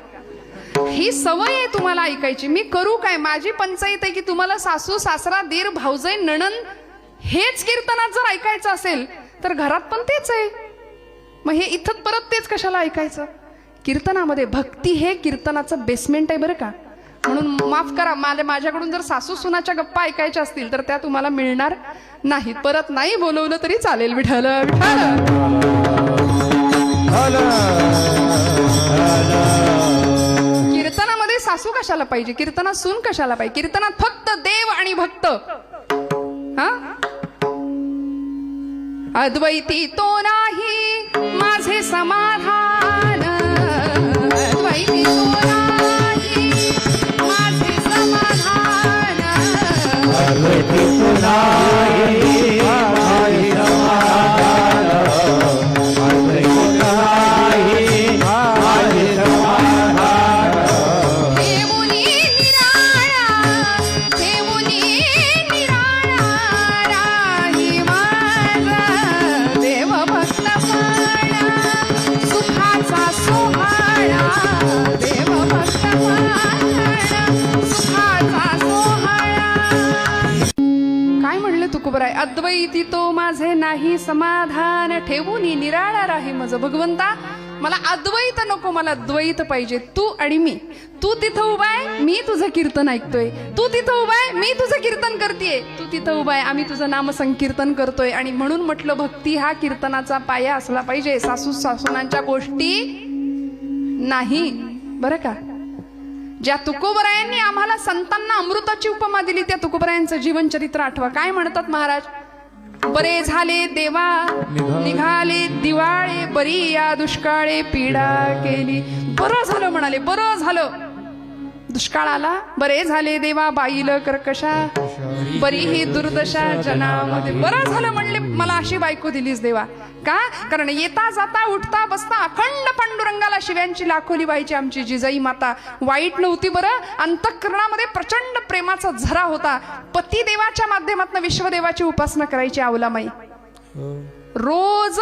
ही सवय आहे तुम्हाला ऐकायची. मी करू काय, माझी पंचायत आहे की तुम्हाला सासू सासरा दीर भाऊजाई नणंद हेच कीर्तनात जर ऐकायचं असेल तर घरात पण तेच आहे. मग हे इथं परत तेच कशाला ऐकायचं? कीर्तनामध्ये भक्ती हे कीर्तनाचं बेसमेंट आहे बरं का. म्हणून माफ करा, माझ्याकडून जर सासू सुनाच्या गप्पा ऐकायच्या असतील तर त्या तुम्हाला मिळणार नाहीत. परत नाही बोलवलं तरी चालेल. विठ्ठल कीर्तनामध्ये सासू कशाला पाहिजे? कीर्तनात सून कशाला पाहिजे? कीर्तनात फक्त देव आणि भक्त. हा, अद्वैती तो नाही माझे समाधान, अद्वैती तो नाही माझे समाधान, अद्वैती तो नाही माझे समाधान, अद्वैती तो नाही माझे समाधान. देवुनी निराळा, देवुनी निराळा राही माझा देव भक्त पाळा, सुखाचा सोहळा देव भक्त पाळा, सुखाचा सोहळा. काय म्हणले तुकोबराय? अद्वैती तो माझे नाही समाधान, ठेवून निराळा राही मज. भगवंता, मला अद्वैत नको, मला द्वैत पाहिजे, तू आणि मी. तू तिथं उभा आहे, मी तुझं कीर्तन ऐकतोय. तू तिथं उभा आहे, मी तुझं कीर्तन करतेय. तू तिथं उभा आहे, आम्ही तुझं नाम संकीर्तन करतोय. आणि म्हणून म्हटलं भक्ती हा कीर्तनाचा पाया असला पाहिजे. सासू सासूनांच्या गोष्टी नाही बरं का. ज्या तुकोबरायांनी आम्हाला संतांना अमृताची उपमा दिली त्या तुकोबरायांचं जीवनचरित्र आठवा. काय म्हणतात महाराज? बरे झाले देवा निघाले दिवाळे, बरी या दुष्काळे पीडा केली. बरं झालं म्हणाले, बरं झालं दुष्काळ आला. बरे झाले देवा बाईल कर्कशा, बरी ही दुर्दशा जनामध्ये. बरं झालं म्हणले, मला अशी बायको दिलीस देवा. का? कारण येता जाता उठता बसता अखंड पांडुरंगाला शिव्यांची लाखोली व्हायची आमची जिजाई माता. वाईट नव्हती बरं, अंतःकरणामध्ये प्रचंड प्रेमाचा झरा होता. पती देवाच्या माध्यमातून विश्वदेवाची उपासना करायची अवलामाई. रोज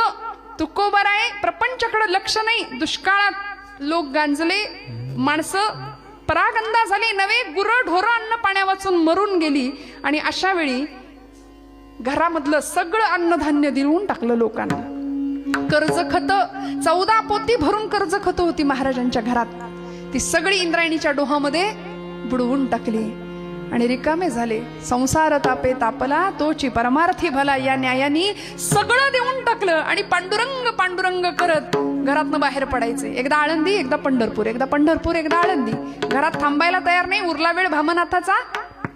तुकोबराय प्रपंचाकडे लक्ष नाही. दुष्काळात लोक गांजले, माणसं परागंदा झाली, नवे गुरं ढोरं अन्न पाण्या वाचून मरून गेली. आणि अशा वेळी घरामधलं सगळं अन्नधान्य देऊन टाकलं लोकांना. कर्ज खत 14 पोती भरून कर्ज खत होती महाराजांच्या घरात. ती सगळी इंद्रायणीच्या डोहामध्ये बुडवून टाकली आणि रिकामे झाले. संसार तापे तापला तोची परमार्थी भला, या न्यायानी सगळं देऊन टाकलं. आणि पांडुरंग पांडुरंग करत घरातनं बाहेर पडायचे. एकदा आळंदी, एकदा पंढरपूर, एकदा पंढरपूर, एकदा आळंदी. घरात थांबायला तयार नाही. उरला वेळ भामनाथाचा,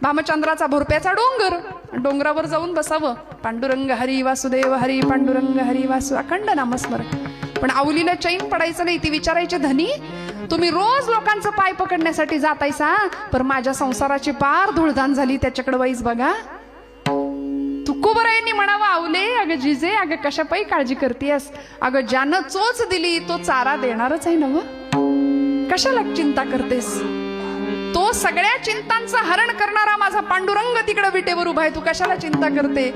भामचंद्राचा भोरप्याचा डोंगर. डोंगरावर जाऊन बसावं. पांडुरंग हरी वासुदेव हरी, पांडुरंग हरी वासु, अखंड नामस्मरण. पण आवलीला चैन पडायचं नाही. ती विचारायची, धनी तुम्ही रोज लोकांचं पाय पकडण्यासाठी जातायसा, पर माझ्या संसाराची पार धुळधाण झाली, त्याच्याकडे वाईस बघा. तुकोबरायांनी म्हणावं, आवले अगं जिजे, अगं कशापायी काळजी करतेस? अगं ज्यानं चोच दिली तो चारा देणारच आहे ना व, कशाला चिंता करतेस? तो सगळ्या चिंतांचं हरण करणारा माझा पांडुरंग तिकडे विटेवर उभा आहे, तू कशाला चिंता करते?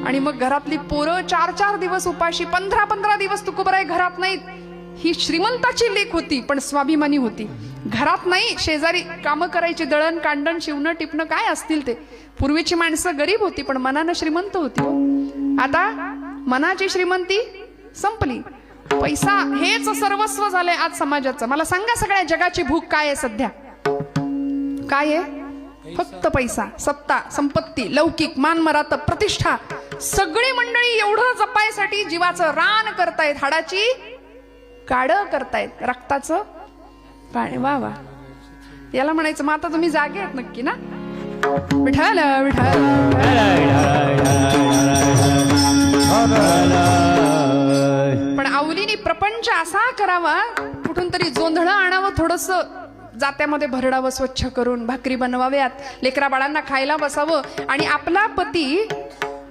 आणि मग घरातली पोरं 4-4 दिवस उपाशी, 15-15 दिवस तुकोबराय घरात नाहीत. ही श्रीमंताची लेक होती पण स्वाभिमानी होती. घरात नाही, शेजारी कामं करायची, दळण कांडण शिवणं टिपणं काय असतील ते. पूर्वीची माणसं गरीब होती पण मनानं श्रीमंत होती. आता मनाची श्रीमंती संपली. पैसा हेच सर्वस्व झालंय आज समाजाचं. मला सांगा, सगळ्या जगाची भूक काय आहे सध्या? काय आहे? फक्त पैसा, सत्ता, संपत्ती, लौकिक, मानमरात, प्रतिष्ठा. सगळी मंडळी एवढं जपायसाठी जीवाचं रान करतायत, हाडाची काढ करतायत, रक्ताचं पाणी. वा वा, याला म्हणायचं मग आता तुम्ही जागे आहेत नक्की ना? विठाल विठाल. पण आवलीनी प्रपंच असा करावा, कुठून तरी जोंधळं आणावं, थोडस जात्यामध्ये भरडावं, स्वच्छ करून भाकरी बनवाव्यात, लेकरा बाळांना खायला बसावं. आणि आपला पती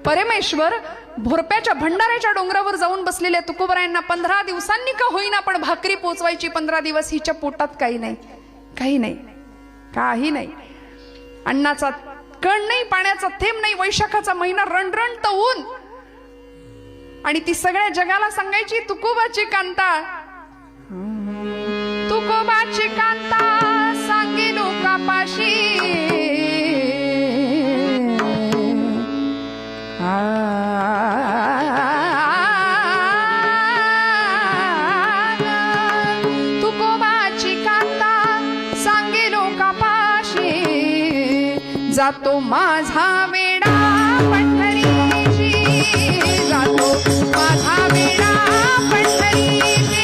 परमेश्वर भोरप्याच्या भंडाऱ्याच्या डोंगरावर जाऊन बसलेल्या तुकोबरायांना 15 दिवसांनी का होईना पण भाकरी पोचवायची. 15 दिवस हिच्या पोटात काही नाही, काही नाही, काही नाही. अन्नाचा कण नाही, पाण्याचा थेंब नाही. वैशाखाचा महिना रणरणत ऊन. आणि ती सगळ्या जगाला सांगायची, तुकोबाची कांता, तुकोबाची कांता सांगे लोकापाशी. तुकोबाची कांता सांगे लोकापाशी, जातो माझा वेडा पंढरीची, जातो माझा वेडा पंढरीची,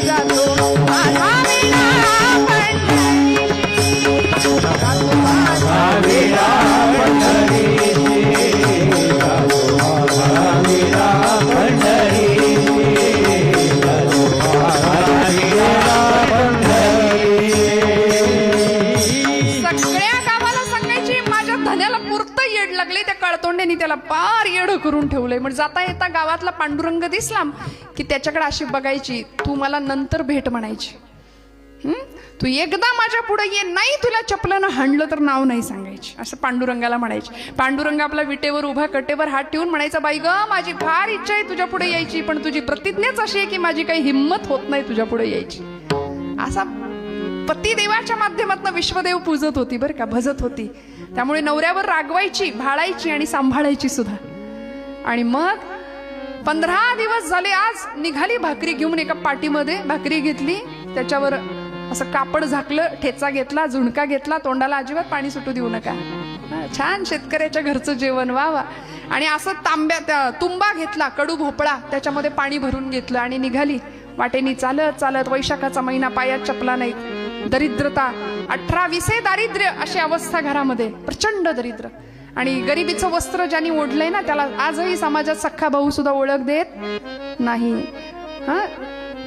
जातो माझा वेडा पंढरीची, जातो माझा वेडा पंढरीची. त्या काळतोंड्यानी त्याला पार येडं करून ठेवलंय. म्हणजे जाता येता गावातला पांडुरंग दिसला की त्याच्याकडे अशी बघायची, तू मला नंतर भेट म्हणायची. तू एकदा माझ्या पुढे ये, नाही तुला चपलानं हाणलं तर नाव नाही सांगायची, असं पांडुरंगाला म्हणायची. पांडुरंग आपला विटेवर उभा, कटेवर हात ठेवून म्हणायचा, बाई ग माझी फार इच्छा आहे तुझ्या पुढे यायची, पण तुझी प्रतिज्ञाच अशी आहे की माझी काही हिंमत होत नाही तुझ्या पुढे यायची. असा पती देवाच्या माध्यमातून विश्वदेव पूजत होती बरं का, भजत होती. त्यामुळे नवऱ्यावर रागवायची, भाळायची आणि सांभाळायची सुद्धा. आणि मग 15 दिवस झाले. आज निघाली भाकरी घेऊन, एका पाटीमध्ये भाकरी घेतली, त्याच्यावर असं कापड झाकलं, ठेचा घेतला, झुणका घेतला, तोंडाला अजिबात पाणी सुटू देऊ नका. छान शेतकऱ्याच्या घरचं जेवण, वा वा. आणि असं तुंबा घेतला, कडू भोपळा, त्याच्यामध्ये पाणी भरून घेतलं आणि निघाली वाटेनी चालत चालत. वैशाखाचा महिना, पायात चपला नाही, दरिद्रता, 18-20 दारिद्र्य, अशी अवस्था घरामध्ये, प्रचंड दरिद्र. आणि गरिबीचं वस्त्र ज्यांनी ओढलंय ना, त्याला आजही समाजात सख्खा भाऊ सुद्धा ओळख देत नाही.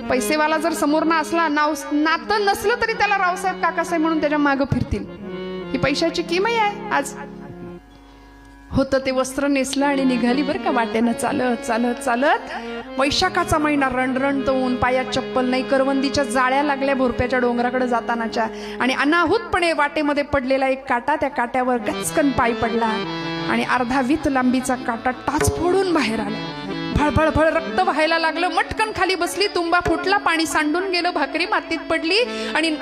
पैसेवाला जर समोर ना असला, नातं नसलं तरी त्याला रावसाहेब काकासाहेब म्हणून त्याच्या मागं फिरतील. ही पैशाची किमही आहे. आज होतं ते वस्त्र नेसलं आणि निघाली बरं का वाटेनं चालत चालत चालत. वैशाखाचा महिना, रणरणत ऊन, पायात चप्पल नाही, करवंदीच्या जाळ्या लागल्या भोरप्याच्या डोंगराकडे जातानाच्या. आणि अनाहूतपणे वाटेमध्ये पडलेला एक काटा, त्या काट्यावर गचकन पाय पडला आणि अर्धा वीत लांबीचा काटा टाच फोडून बाहेर आला. भळभळभळ रक्त व्हायला लागलं. मटकन खाली बसली, तुंबा फुटला, पाणी सांडून गेलं, भाकरी मातीत पडली. आणि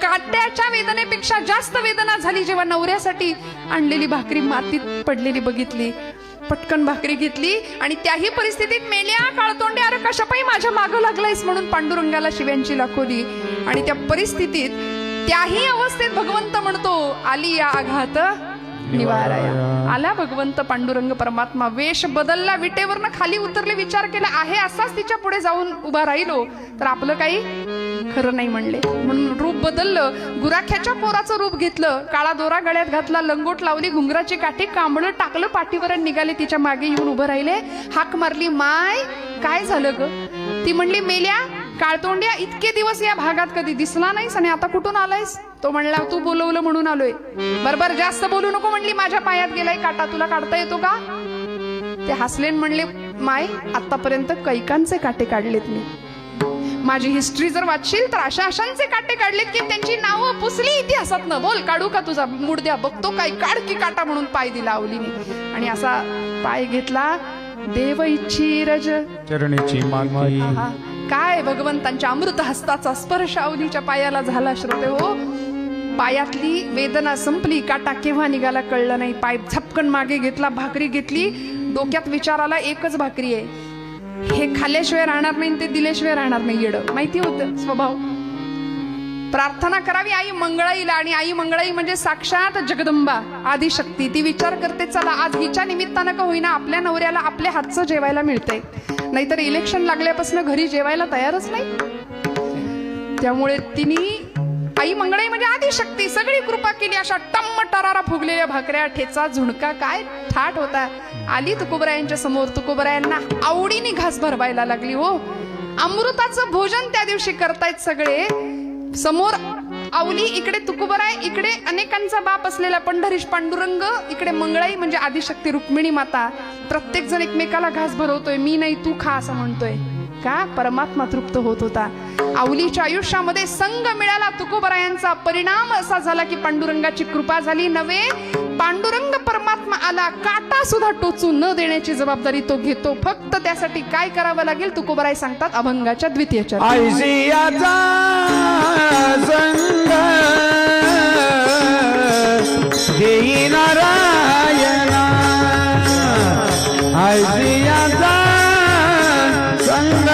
काट्याच्या वेदनेपेक्षा जास्त वेदना झाली जेव्हा नवऱ्यासाठी आणलेली भाकरी मातीत पडलेली बघितली. पटकन भाकरी घेतली आणि त्याही परिस्थितीत, मेल्या काळतोंड्या, अरे कशापायी माझ्या मागं लागलायस म्हणून पांडुरंगाला शिव्यांची लाखोली. आणि त्या परिस्थितीत, त्याही अवस्थेत भगवंत म्हणतो, आली या आघात निवाराया. आला भगवंत पांडुरंग परमात्मा. वेश बदलला, विटेवरनं खाली उतरले, विचार केला आहे असाच तिच्या पुढे जाऊन उभा राहिलो तर आपलं काही खरं नाही म्हणले, म्हणून रूप बदललं. गुराख्याच्या पोराचं रूप घेतलं, काळा दोरा गळ्यात घातला, लंगोट लावली, घुंगराची काठी, कांबळं टाकलं पाठीवर, निघाले तिच्या मागे येऊन उभं राहिले. हाक मारली, माय काय झालं ग? ती म्हणली, मेल्या काळतोंड्या, इतके दिवस या भागात कधी दिसला नाहीस आणि आता कुठून आलायस? तो म्हणला, तू बोलवलं म्हणून आलोय. बरोबर, जास्त बोलू नको म्हणली, माझ्या पायात गेलाय काटा, तुला काढता येतो का? ते हसले म्हणले, माय आतापर्यंत कैकांचे काटे काढलेत मी. माझी हिस्ट्री जर वाचशील तर अशा अशांचे काटे काढलेत की त्यांची नावं पुसली इतिहासात. न बोल, काढू का तुझा मुडद्या? बघतो काय, काढ की काटा म्हणून पाय दिला आवलीने. आणि असा पाय घेतला. देव इच्छी रज चरणीची मागणी. काय भगवंतांच्या अमृत हस्ताचा स्पर्श अवधीच्या पायाला झाला. श्रोते हो, पायातली वेदना संपली, काटा केव्हा निघाला कळलं नाही. पाय झपकन मागे घेतला, भाकरी घेतली. डोक्यात विचार आला, एकच भाकरी आहे, हे खाल्ल्याशिवाय राहणार नाही, ते दिल्याशिवाय राहणार नाही. येडं माहिती होतं स्वभाव. प्रार्थना करावी आई मंगळाईला, आणि आई मंगळाई म्हणजे साक्षात जगदंबा आदिशक्ती. ती विचार करते, चला आज हिच्या निमित्तानं का होईना आपल्या नवऱ्याला आपल्या हातचं जेवायला मिळतंय. नाहीतर इलेक्शन लागल्यापासून घरी जेवायला तयारच नाही. त्यामुळे तिने आई मंगळाई म्हणजे आदिशक्ती सगळी कृपा केली. अशा टम्म टरारा फुगलेल्या भाकऱ्या, ठेचा, झुणका, काय थाट होता. आली तुकोबरायांच्या समोर. तुकोबरायांना आवडीने घास भरवायला लागली. हो, अमृताचं भोजन त्या दिवशी करतायत सगळे. समोर आवली, इकडे तुकोबराय, इकडे अनेकांचा बाप असलेला पंढरीश पांडुरंग, इकडे मंगळाई म्हणजे आदिशक्ती रुक्मिणी माता. प्रत्येक जण एकमेकाला घास भरवतोय, मी नाही तू खा असं म्हणतोय. का? परमात्मा तृप्त होत होता. आवलीच्या आयुष्यामध्ये संग मिळाला तुकोबरायांचा. परिणाम असा झाला की पांडुरंगाची कृपा झाली. नव्हे, पांडुरंग परमात्मा आला. काटा सुद्धा टोचू न देण्याची जबाबदारी तो घेतो. फक्त त्यासाठी काय करावं लागेल? तुकोबराय सांगतात अभंगाच्या द्वितीय चरणात. संग देई नारायणा, आयसियाचा संग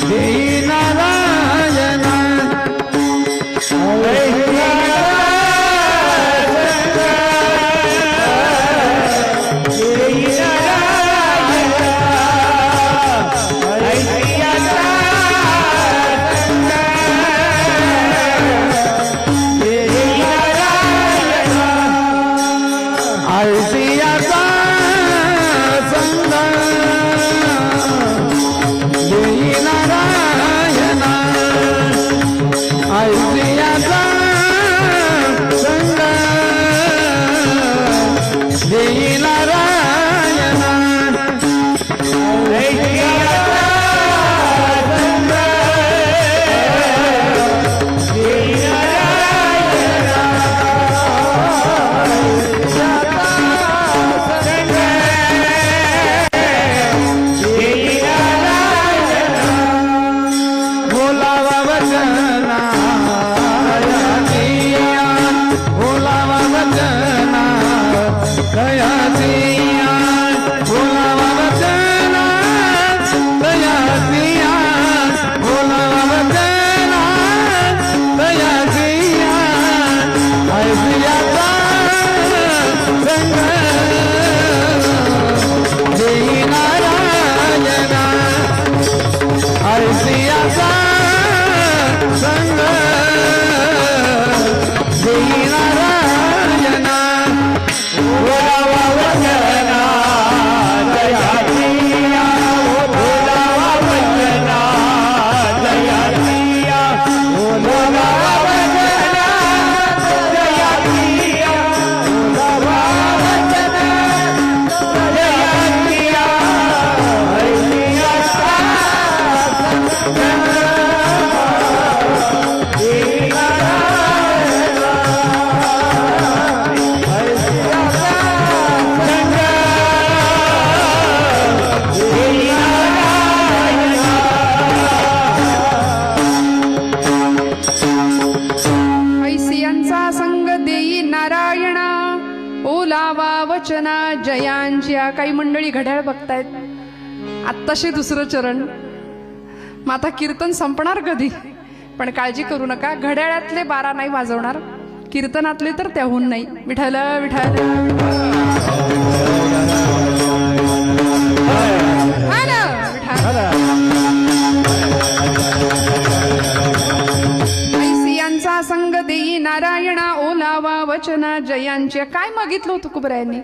देई नारायणा. बोला ओलावा वचना जयांच्या. काही मंडळी घड्याळ बघतायत, आत्ताशे दुसरं चरण. मग आता कीर्तन संपणार कधी? पण काळजी करू नका, घड्याळातले 12 नाही वाजवणार, कीर्तनातले तर त्याहून नाही. विठ्ठल विठ्ठल ऐसियांचा संग देई नारायणा ओलावा वचना जयांच्या. काय मागितलं होतं तुकोबरायांनी?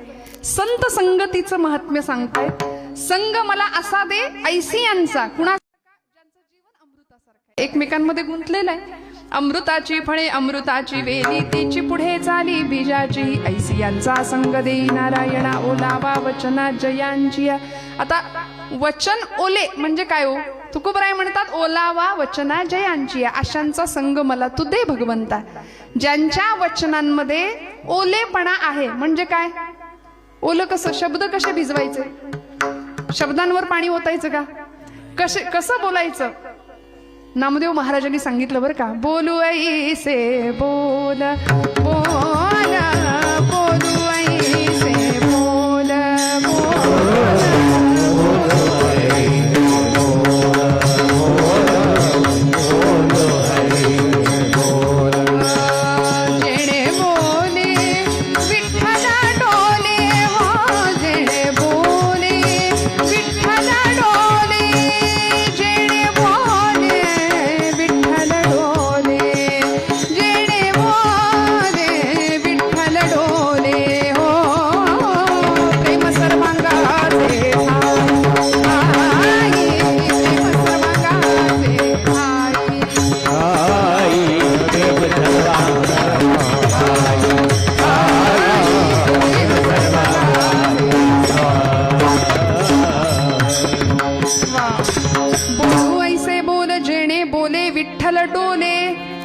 संत संगतीचं महात्म्य सांगतायत. संग मला असा दे ऐसियांचा. कुणा? ज्यांचं जीवन अमृतासारखं, एकमेकांमध्ये गुंतलेलं आहे. अमृताची फळे अमृताची वेली, तिची पुढे चाली बीजाची. ऐसियांचा संग देई नारायणा ओलावा वचना जयांची. आता वचन ओले म्हणजे काय हो? तुकोबराय म्हणतात ओलावा वचना जयांची. अशांचा संग मला तू दे भगवंता, ज्यांच्या वचनांमध्ये ओलेपणा आहे. म्हणजे काय? ओलं कसं? शब्द कसे भिजवायचे? शब्दांवर पाणी ओतायचं का? कसं बोलायचं? नामदेव महाराजांनी सांगितलं बरं का, बोलू ऐसे बोल बोल बोलू ऐसे बोल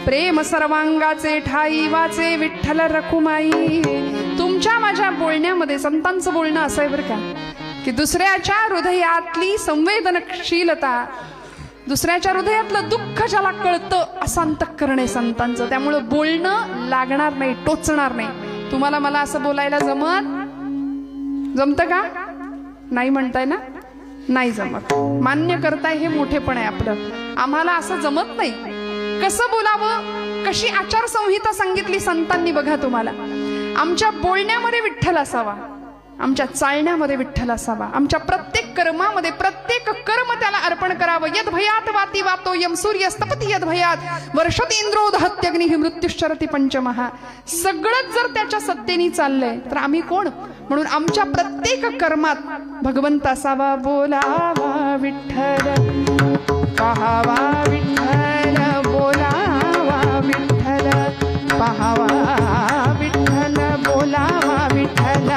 प्रेम सर्वांगाचे ठाई वाचे विठ्ठल रखुमाई. तुमच्या माझ्या बोलण्यामध्ये संतांचं बोलणं असं आहे बरं का, की दुसऱ्याच्या हृदयातली संवेदनशीलता, दुसऱ्याच्या हृदयातलं दुःख ज्याला कळतं असं अंतःकरण आहे संतांचं. त्यामुळं बोलणं लागणार नाही, टोचणार नाही. तुम्हाला मला असं बोलायला जमतं का? नाही म्हणताय ना? नाही जमत. मान्य करताय हे मोठेपण आहे आपलं. आम्हाला असं जमत नाही. कसं बोलावं, कशी आचारसंहिता सांगितली संतांनी बघा तुम्हाला. आमच्या बोलण्यामध्ये विठ्ठल असावा, आमच्या चालण्यामध्ये विठ्ठल असावा, आमच्या प्रत्येक कर्मामध्ये प्रत्येक कर्म त्याला अर्पण करावं. यद भयात वाती वातो यम सूर्यस्तपती यद भयात वर्षतींद्रो दहत्यग्निः मृत्युश्चरति पंचमहा. सगळंच जर त्याच्या सत्तेने चाललंय तर आम्ही कोण? म्हणून आमच्या प्रत्येक कर्मात भगवंत असावा. बोलावा विठ्ठल पाहावा विठ्ठल, बोलावा विठ्ठल पाहावा विठ्ठल, बोलावा विठ्ठल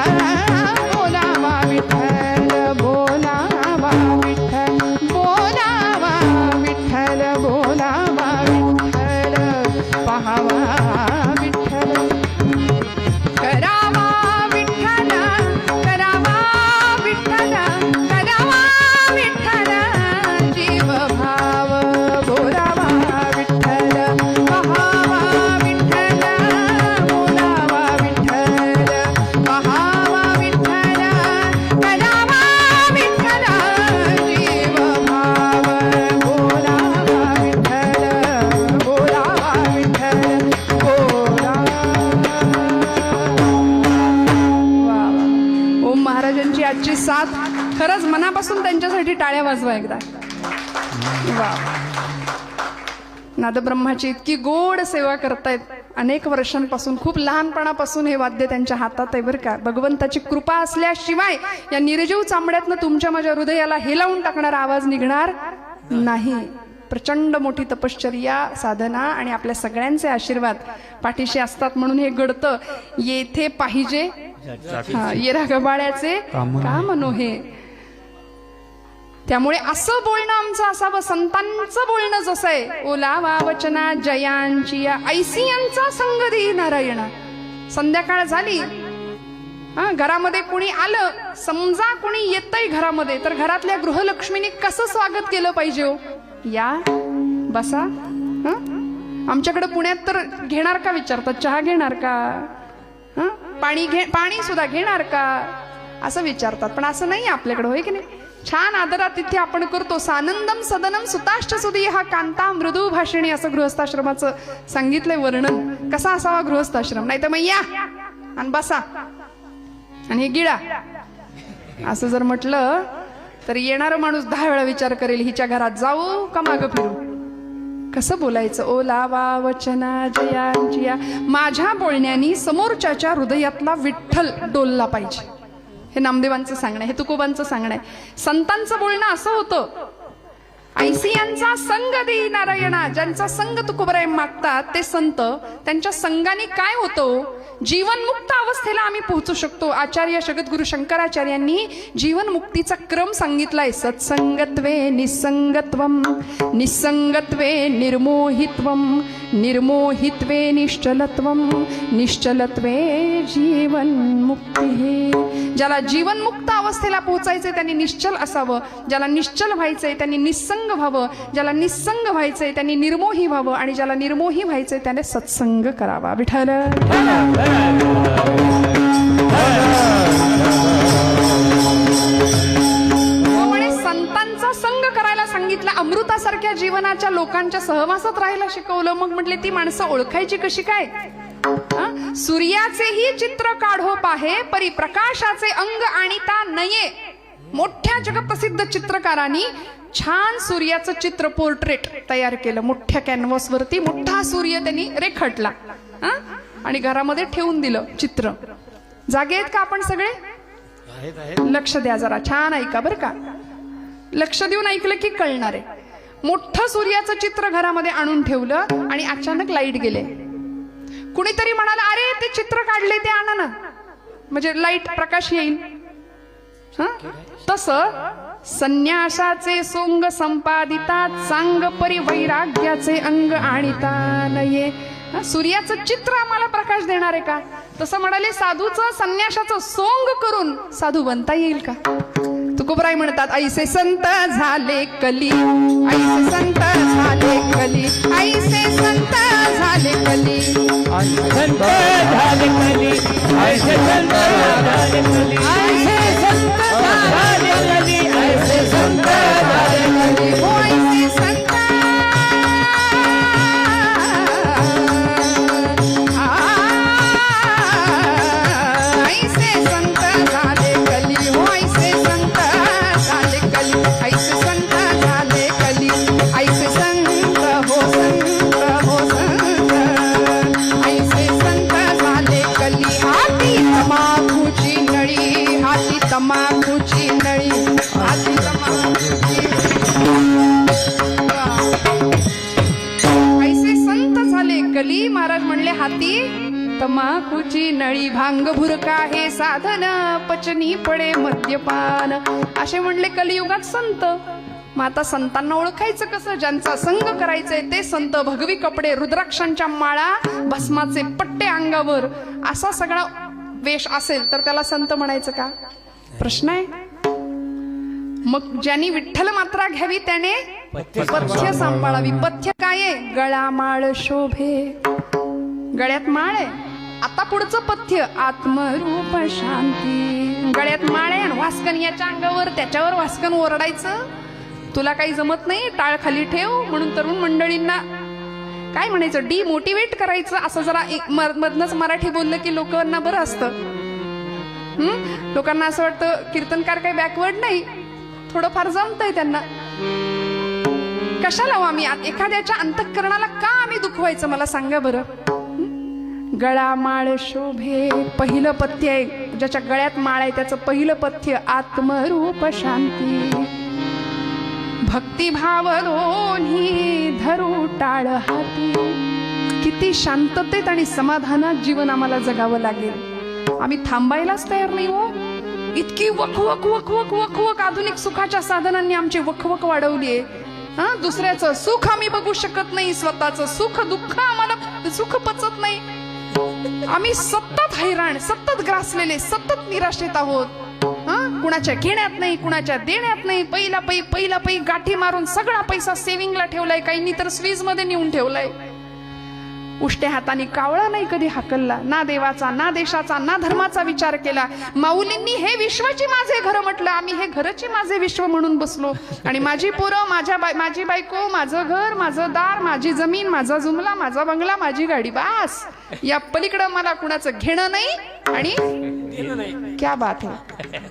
बोलावा विठ्ठल, बोलावा विठ्ठल बोलावा विठ्ठल, बोलावा विठ्ठल पाहावा विठ्ठल. करावा विठ्ठल करावा विठ्ठल करावा विठ्ठल, जीव भाव बोलावा विठ्ठल पाहावा विठ्ठल, बोलावा विठ्ठल पाहावा विठ्ठल करावा विठ्ठल, जीव भाव बोलावा विठ्ठल बोलावा विठ्ठल बोलावा. ओम महाराजांची आजची साथ खरंच मनापासून त्यांच्यासाठी टाळ्या वाजवा एकदा. वा, नादब्रह्माची इतकी गोड सेवा करतायत अनेक वर्षांपासून. खूप लहानपणापासून हे वाद्य त्यांच्या हातात आहे बरं का. भगवंताची कृपा असल्याशिवाय या निर्जीव चांबड्यातनं तुमच्या माझ्या हृदयाला हेलावून टाकणारा आवाज निघणार नाही. प्रचंड मोठी तपश्चर्या साधना आणि आपल्या सगळ्यांचे आशीर्वाद पाठीशी असतात म्हणून हे घडतं. येथे पाहिजे येरा गबाळ्याचे काम नोहे. त्यामुळे असं बोलणं आमचं असावं. संतांचं बोलणं जसं आहे, ओलावा वचना जयांची ऐसियांचा संग देई नारायणा. संध्याकाळ झाली, घरामध्ये कुणी आलं, समजा कुणी येतंय घरामध्ये, तर घरातल्या गृहलक्ष्मीने कसं स्वागत केलं पाहिजे हो? या बसा. आमच्याकडे पुण्यात तर घेणार का विचारतात, चहा घेणार का, पाणी सुद्धा घेणार का असं विचारतात. पण असं नाही आपल्याकडे, होय की नाही? छान आदरातिथ्य आपण करतो. सानंदम सदनम सुताष्ट सुदी हा कांता मृदू भाषिणी असं गृहस्थाश्रमाचं सांगितलंय वर्णन. कसा असावा गृहस्थाश्रम? नाही तर मग या आणि बसा आणि हे गिळा असं जर म्हटलं तर येणारा माणूस 10 वेळा विचार करेल, हिच्या घरात जाऊ का मागं फिरू. कसं बोलायचं? ओ लावा वचना जयांजिया. माझ्या बोलण्यानी समोरच्याच्या हृदयातला विठ्ठल डोलला पाहिजे. हे नामदेवांचं सांगणं आहे, हे तुकोबांचं सांगणं आहे. संतांचं बोलणं असं होतं, ऐसियांचा संग देई नारायणा. ज्यांचा संग तुकोबराय मागतात ते संत, त्यांच्या संगाने काय होतं? जीवनमुक्त अवस्थेला आम्ही पोहोचू शकतो. आचार्य जगद्गुरु शंकराचार्यांनी जीवनमुक्तीचा क्रम सांगितलाय. सत्संगत्वे निसंगत्वम, निसंगत्वे निर्मोहित्वम, निर्मोहित्वे निश्चलत्वम, निश्चलत्वे जीवनमुक्ती. ज्याला जीवनमुक्त अवस्थेला पोहोचायचंय त्यांनी निश्चल असावं, ज्याला निश्चल व्हायचंय त्यांनी निसंग व्हावं, ज्याला निसंग व्हायचंय त्यांनी निर्मोही व्हावं, आणि ज्याला निर्मोही व्हायचंय त्याने सत्संग करावा. विठ्ठल म्हणे संतांचा संग करायला सांगितलं. अमृतासारख्या जीवनाच्या लोकांच्या सहवासात राहायला शिकवलं. मग म्हटले ती माणसं ओळखायची कशी काय? सूर्याचेही चित्र काढो पाहे, परी प्रकाशाचे अंग आणिता नये. मोठ्या जगप्रसिद्ध चित्रकारांनी छान सूर्याचं चित्र, पोर्ट्रेट तयार केलं. मोठ्या कॅनव्हास वरती मोठा सूर्य त्यांनी रेखाटला आणि घरामध्ये ठेवून दिलं चित्र. जागे आहेत का आपण सगळे? लक्ष द्या जरा, छान ऐका बरं का. लक्ष देऊन ऐकलं की कळणार आहे. मोठं सूर्याचं चित्र घरामध्ये आणून ठेवलं आणि अचानक लाईट गेले. कुणीतरी म्हणाला, अरे ते चित्र काढले ते आणा ना, म्हणजे लाईट प्रकाश येईल. तस संन्यासाचे सोंग संपादिता, सांग परिवैराग्याचे अंग आणिता नये. सूर्याचं चित्र आम्हाला प्रकाश देणार आहे का? तसं म्हणाले साधूचं संन्यासाचं सोंग करून साधू बनता येईल का? तुकोबराय म्हणतात, ऐसे संत झाले कली, ऐसे संत झाले कली, ऐसे संत झाले कली, संत झाले कली, ऐसे संत झाले कली, ऐसे संत झाले कली, ऐसे संत झाले कली, हो ऐसे संत, ऐसे संत झाले कली, हो ऐसे संत झाले कली, ऐसे संत झाले कली, ऐसे संत हो संत हो संत, ऐसे संत झाले कली. हाती तमाखूची नळी, हाती तमाखूची नळी, हाती तमाखूची. ऐसे संत झाले कली. महाराज म्हणले हाती तमाखूची नळी, भांग भुरका हे साधन, पचनी पडे मद्यपान. असे म्हणले कलियुगात संत. मग आता संतांना ओळखायचं कसं? ज्यांचा संग करायचंय ते संत. भगवी कपडे, रुद्राक्षांच्या माळा, भस्माचे पट्टे अंगावर, असा सगळा वेश असेल तर त्याला संत म्हणायचं का? प्रश्न आहे. मग ज्यांनी विठ्ठल मात्रा घ्यावी त्याने पथ्य सांभाळावी. पथ्य काय आहे? गळा माळ शोभे, गळ्यात माळ आहे. आता पुढचं पथ्य आत्मरूप शांती. गळ्यात माळ आहे आणि वास्कन याच्या अंगावर, त्याच्यावर वास्कन ओरडायचं. तुला काही जमत नाही, टाळ खाली ठेव म्हणून तरुण मंडळींना काय म्हणायचं, डिमोटिवेट करायचं. असं जरा मधनच मराठी बोललं की लोकांना बरं असतं. लोकांना असं वाटतं कीर्तनकार काही बॅकवर्ड नाही, थोडंफार जमतंय त्यांना. कशाला आम्ही एखाद्याच्या अंतःकरणाला का आम्ही दुखवायचं? मला सांगा बरं. गळा माळ शोभे, पहिलं पथ्य आहे. ज्याच्या गळ्यात माळ आहे त्याचं पहिलं पथ्य आत्मरूप शांती. भक्तिभाव दोन्ही धरू टाळ हाती. किती शांततेत आणि समाधानात जीवन आम्हाला जगावं लागेल. आम्ही थांबायलाच तयार नाही हो. इतकी वकवक वकवक वकवक आधुनिक सुखाच्या साधनांनी आमची वकवक वाढवलीये. दुसऱ्याचं सुख आम्ही बघू शकत नाही, स्वतःचं सुख दुःख आम्हाला सुख पचत नाही. आम्ही सतत हैराण, सतत ग्रासलेले, सतत निराशेत आहोत. कुणाच्या घेण्यात नाही, कुणाच्या देण्यात नाही. पहिला पै गाठी मारून सगळा पैसा सेव्हिंगला ठेवलाय, काहींनी तर स्वीज मध्ये नेऊन ठेवलाय. उष्ट्या हाताने कावळा नाही कधी हाकलला, ना देवाचा ना देशाचा ना धर्माचा विचार केला. माऊलींनी हे विश्वाची माझे घर म्हटलं, आम्ही हे घरची माझे विश्व म्हणून बसलो. आणि माझी पोरं, माझी बायको, माझं घर, माझं दार, माझी जमीन, माझा जुमला, माझा बंगला, माझी गाडी, बास. या पलीकडं मला कुणाचं घेणं नाही आणि क्या बात आहे.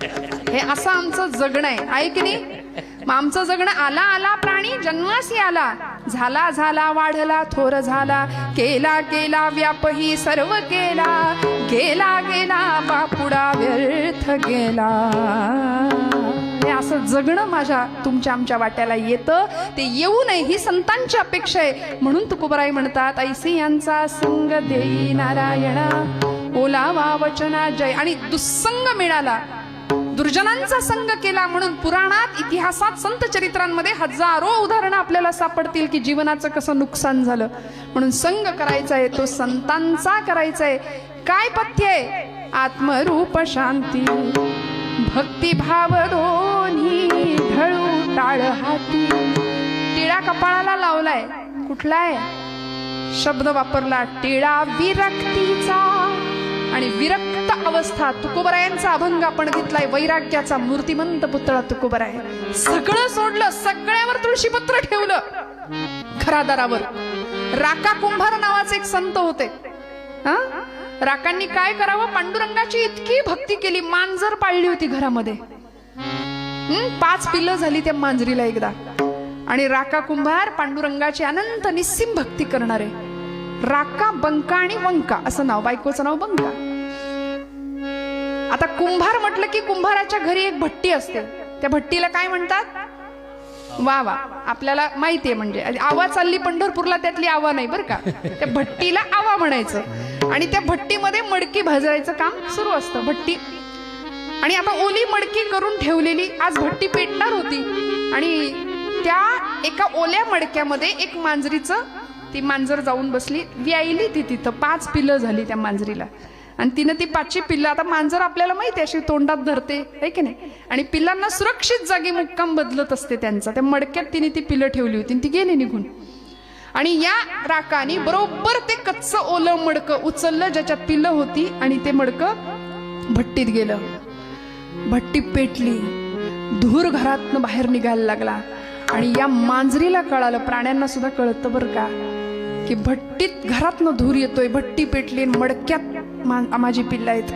हे असं आमचं जगणं आहे की नाही. मग आमचं जगणं आला आला प्राणी जन्मासी आला, झाला झाला वाढला थोर झाला, केला केला व्यापही सर्व केला, गेला गेला बापुडा व्यर्थ गेला. हे असं जगणं माझ्या तुमच्या आमच्या वाट्याला येतं, ते येऊ नये ही संतांची अपेक्षा आहे. म्हणून तुकोबराय म्हणतात, ऐसी यांचा संग देई नारायणा, ओलावा वचना जय. आणि दुस्संग मिळाला, दुर्जनांचा संग केला. म्हणून पुराणात इतिहासात संत चरित्रांमध्ये हजारो उदाहरणं आपल्याला सापडतील की जीवनाचं कसं नुकसान झालं. म्हणून संग करायचा आहे तो संतांचा करायचा आहे. काय पथ्य आहे? आत्मरूप शांती भक्तिभाव दोन्ही ढळू टाळ हाती. टिळा कपाळाला लावलाय, कुठला आहे शब्द वापरला? टिळा विरक्तीचा. आणि विरक्त अवस्था तुकोबरायांचा अभंग आपण घेतलाय, वैराग्याचा मूर्तिमंत पुतळा तुकोबराय. सगळं सोडलं, सगळ्यावर तुळशीपत्र ठेवलं घरादारावर. राका कुंभार नावाचे एक संत होते. राकांनी काय करावं? पांडुरंगाची इतकी भक्ती केली, मांजर पाळली होती घरामध्ये. 5 पिल्लं झाली त्या मांजरीला एकदा. आणि राका कुंभार पांडुरंगाची अनंत निस्सीम भक्ती करणारे. राका, बंका आणि वंका असं नाव, बायकोचं नाव बंका. आता कुंभार म्हटलं की कुंभाराच्या घरी एक भट्टी असते. त्या भट्टीला काय म्हणतात? वा वा, आपल्याला माहितीये. म्हणजे आवा चालली पंढरपूरला, त्यातली आवा नाही बरं का. त्या भट्टीला आवा म्हणायचं. आणि त्या भट्टीमध्ये मडकी भाजायचं काम सुरू असतं. भट्टी आणि आता ओली मडकी करून ठेवलेली, आज भट्टी पेटणार होती. आणि त्या एका ओल्या मडक्यामध्ये एक मांजरीचं, ती मांजर जाऊन बसली, व्यायली ती तिथं. 5 पिल्लं झाली त्या मांजरीला. आणि तिनं ती 5ची पिल्लं, आता मांजर आपल्याला माहिती अशी तोंडात धरते है की नाही. आणि पिल्लांना सुरक्षित जागी मुक्काम बदलत असते त्यांचा. त्या मडक्यात तिने ती पिल्लं ठेवली होती, ती गेली निघून. आणि या राकानी बरोबर ते कच्चं ओलं मडकं उचललं ज्याच्यात पिल्लं होती, आणि ते मडकं भट्टीत गेलं. भट्टी पेटली, धूर घरातनं बाहेर निघायला लागला. आणि या मांजरीला कळालं, प्राण्यांना सुद्धा कळतं बरं का, की भट्टीत घरातनं धूर येतोय, भट्टी पेटली, मडक्यात माझी पिल्लं आहेत.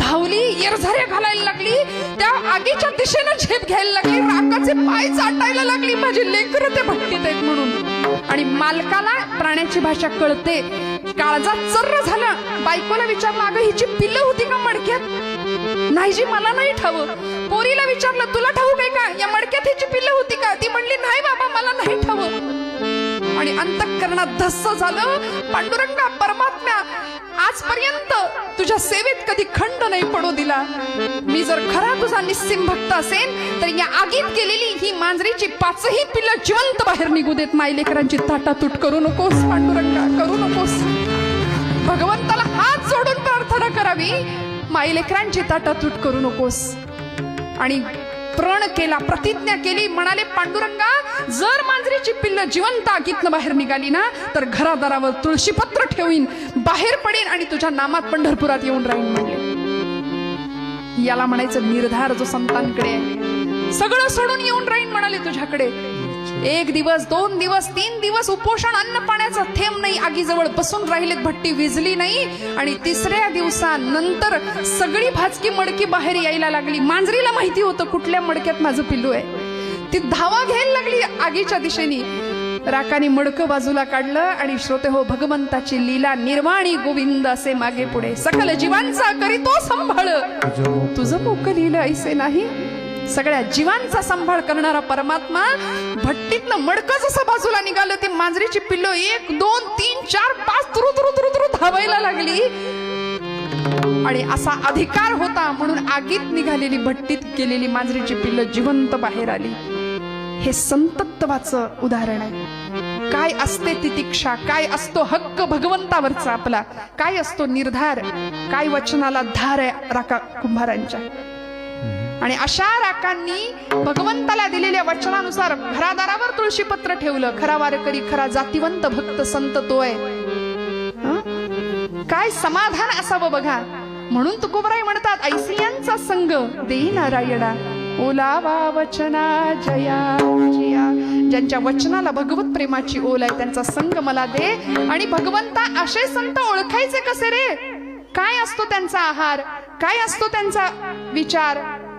धावली, येरझाऱ्या घालायला लागली, त्या आगीच्या दिशेनं झेप घ्यायला लागली, राकाचे पाय चाटायला लागली, माझी लेकरं त्या भट्टीत आहेत म्हणून. आणि मालकाला प्राण्याची भाषा कळते, काळजात चर्र झालं. बायकोला विचारलं, अगं हिची पिल्लं होती का मडक्यात? नाही जी, मला नाही ठाऊक. पोरीला विचारलं, तुला ठाऊक आहे का या मडक्यात हिची पिल्लं होती का? ती म्हणली, नाही बाबा, मला नाही ठाऊक. आणि अंतःकरणात धस्स झालं. पांडुरंगा, परमात्म्या, आजपर्यंत तुझ्या सेवेत कधी खंड नाही पडू दिला. मी जर खरा तुझा निस्सीम भक्त असेल तर या आगीत गेलेली ही मांजरीची 5ही पिल्लं जिवंत बाहेर निघू देत. मायलेकरांची ताटातूट करू नकोस पांडुरंगा, करू नकोस. भगवंताला हात जोडून प्रार्थना करावी, मायलेकरांची ताटातूट करू नकोस. आणि प्रण केला, प्रतिज्ञा केली, म्हणाले, पांडुरंगा, जर मांजरीची पिल्लं जिवंत आगीतनं बाहेर निघाली ना, तर घरादारावर तुळशीपत्र ठेवीन, बाहेर पडेन आणि तुझ्या नामात पंढरपुरात येऊन राहीन म्हणले. याला म्हणायचं निर्धार जो संतांकडे आहे. सगळं सोडून येऊन राहीन म्हणाले तुझ्याकडे. 1 दिवस, 2 दिवस, 3 दिवस उपोषण, अन्न पाण्याचा थेंब नाही, आगीजवळ बसून राहिलेत, भट्टी विजली नाही. आणि 3ऱ्या दिवसानंतर सगळी भाजकी मडकी बाहेर यायला लागली. मांजरीला माहिती होतं कुठल्या मडक्यात माझं पिल्लू आहे. ती धावा घ्यायला लागली आगीच्या दिशेने. राकाने मडकं बाजूला काढलं आणि श्रोते हो, भगवंताची लीला निर्वाणी गोविंद असे मागे पुढे, सकल जीवांचा करीतो सांभाळ, तुझं मुख लिहिलं ऐसे नाही. सगळ्या जीवांचा सांभाळ करणारा परमात्मा भट्टीतनं मडकं जसं बाजूला निघालं, ती मांजरीची पिल्लं 1, 2, 3, 4, 5 तुरु तुरु तुरु तुरु धावायला लागली. आणि असा अधिकार होता म्हणून आगीत निघालेली, भट्टीत गेलेली मांजरीची पिल्लं जिवंत बाहेर आली. हे संतत्वाचं उदाहरण आहे. काय असते तितिक्षा, काय असतो हक्क भगवंतावरचा आपला, काय असतो निर्धार, काय वचनाला धार आहे राका कुंभारांच्या. आणि अशा राकांनी भगवंताला दिलेल्या वचनानुसार घरादारावर तुळशीपत्र ठेवलं. खरा वारकरी, खरा जातिवंत भक्त संत तो आहे. काय समाधान असावं बघा. म्हणून तुकोबराय म्हणतात ऐसियांचा संग देई नारायणा ओलावा वचना जया जिया. ज्यांच्या वचनाला भगवत प्रेमाची ओल आहे त्यांचा संग मला दे. आणि भगवंता असे संत ओळखायचे कसे रे? काय असतो त्यांचा आहार, काय असतो त्यांचा विचार?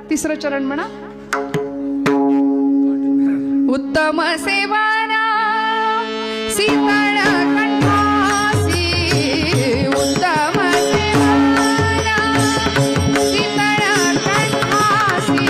तिसरं चरण म्हणा. उत्तम सेवाना शीतळ कंठासी. उत्तम सेवाना शीतळ कंठासी.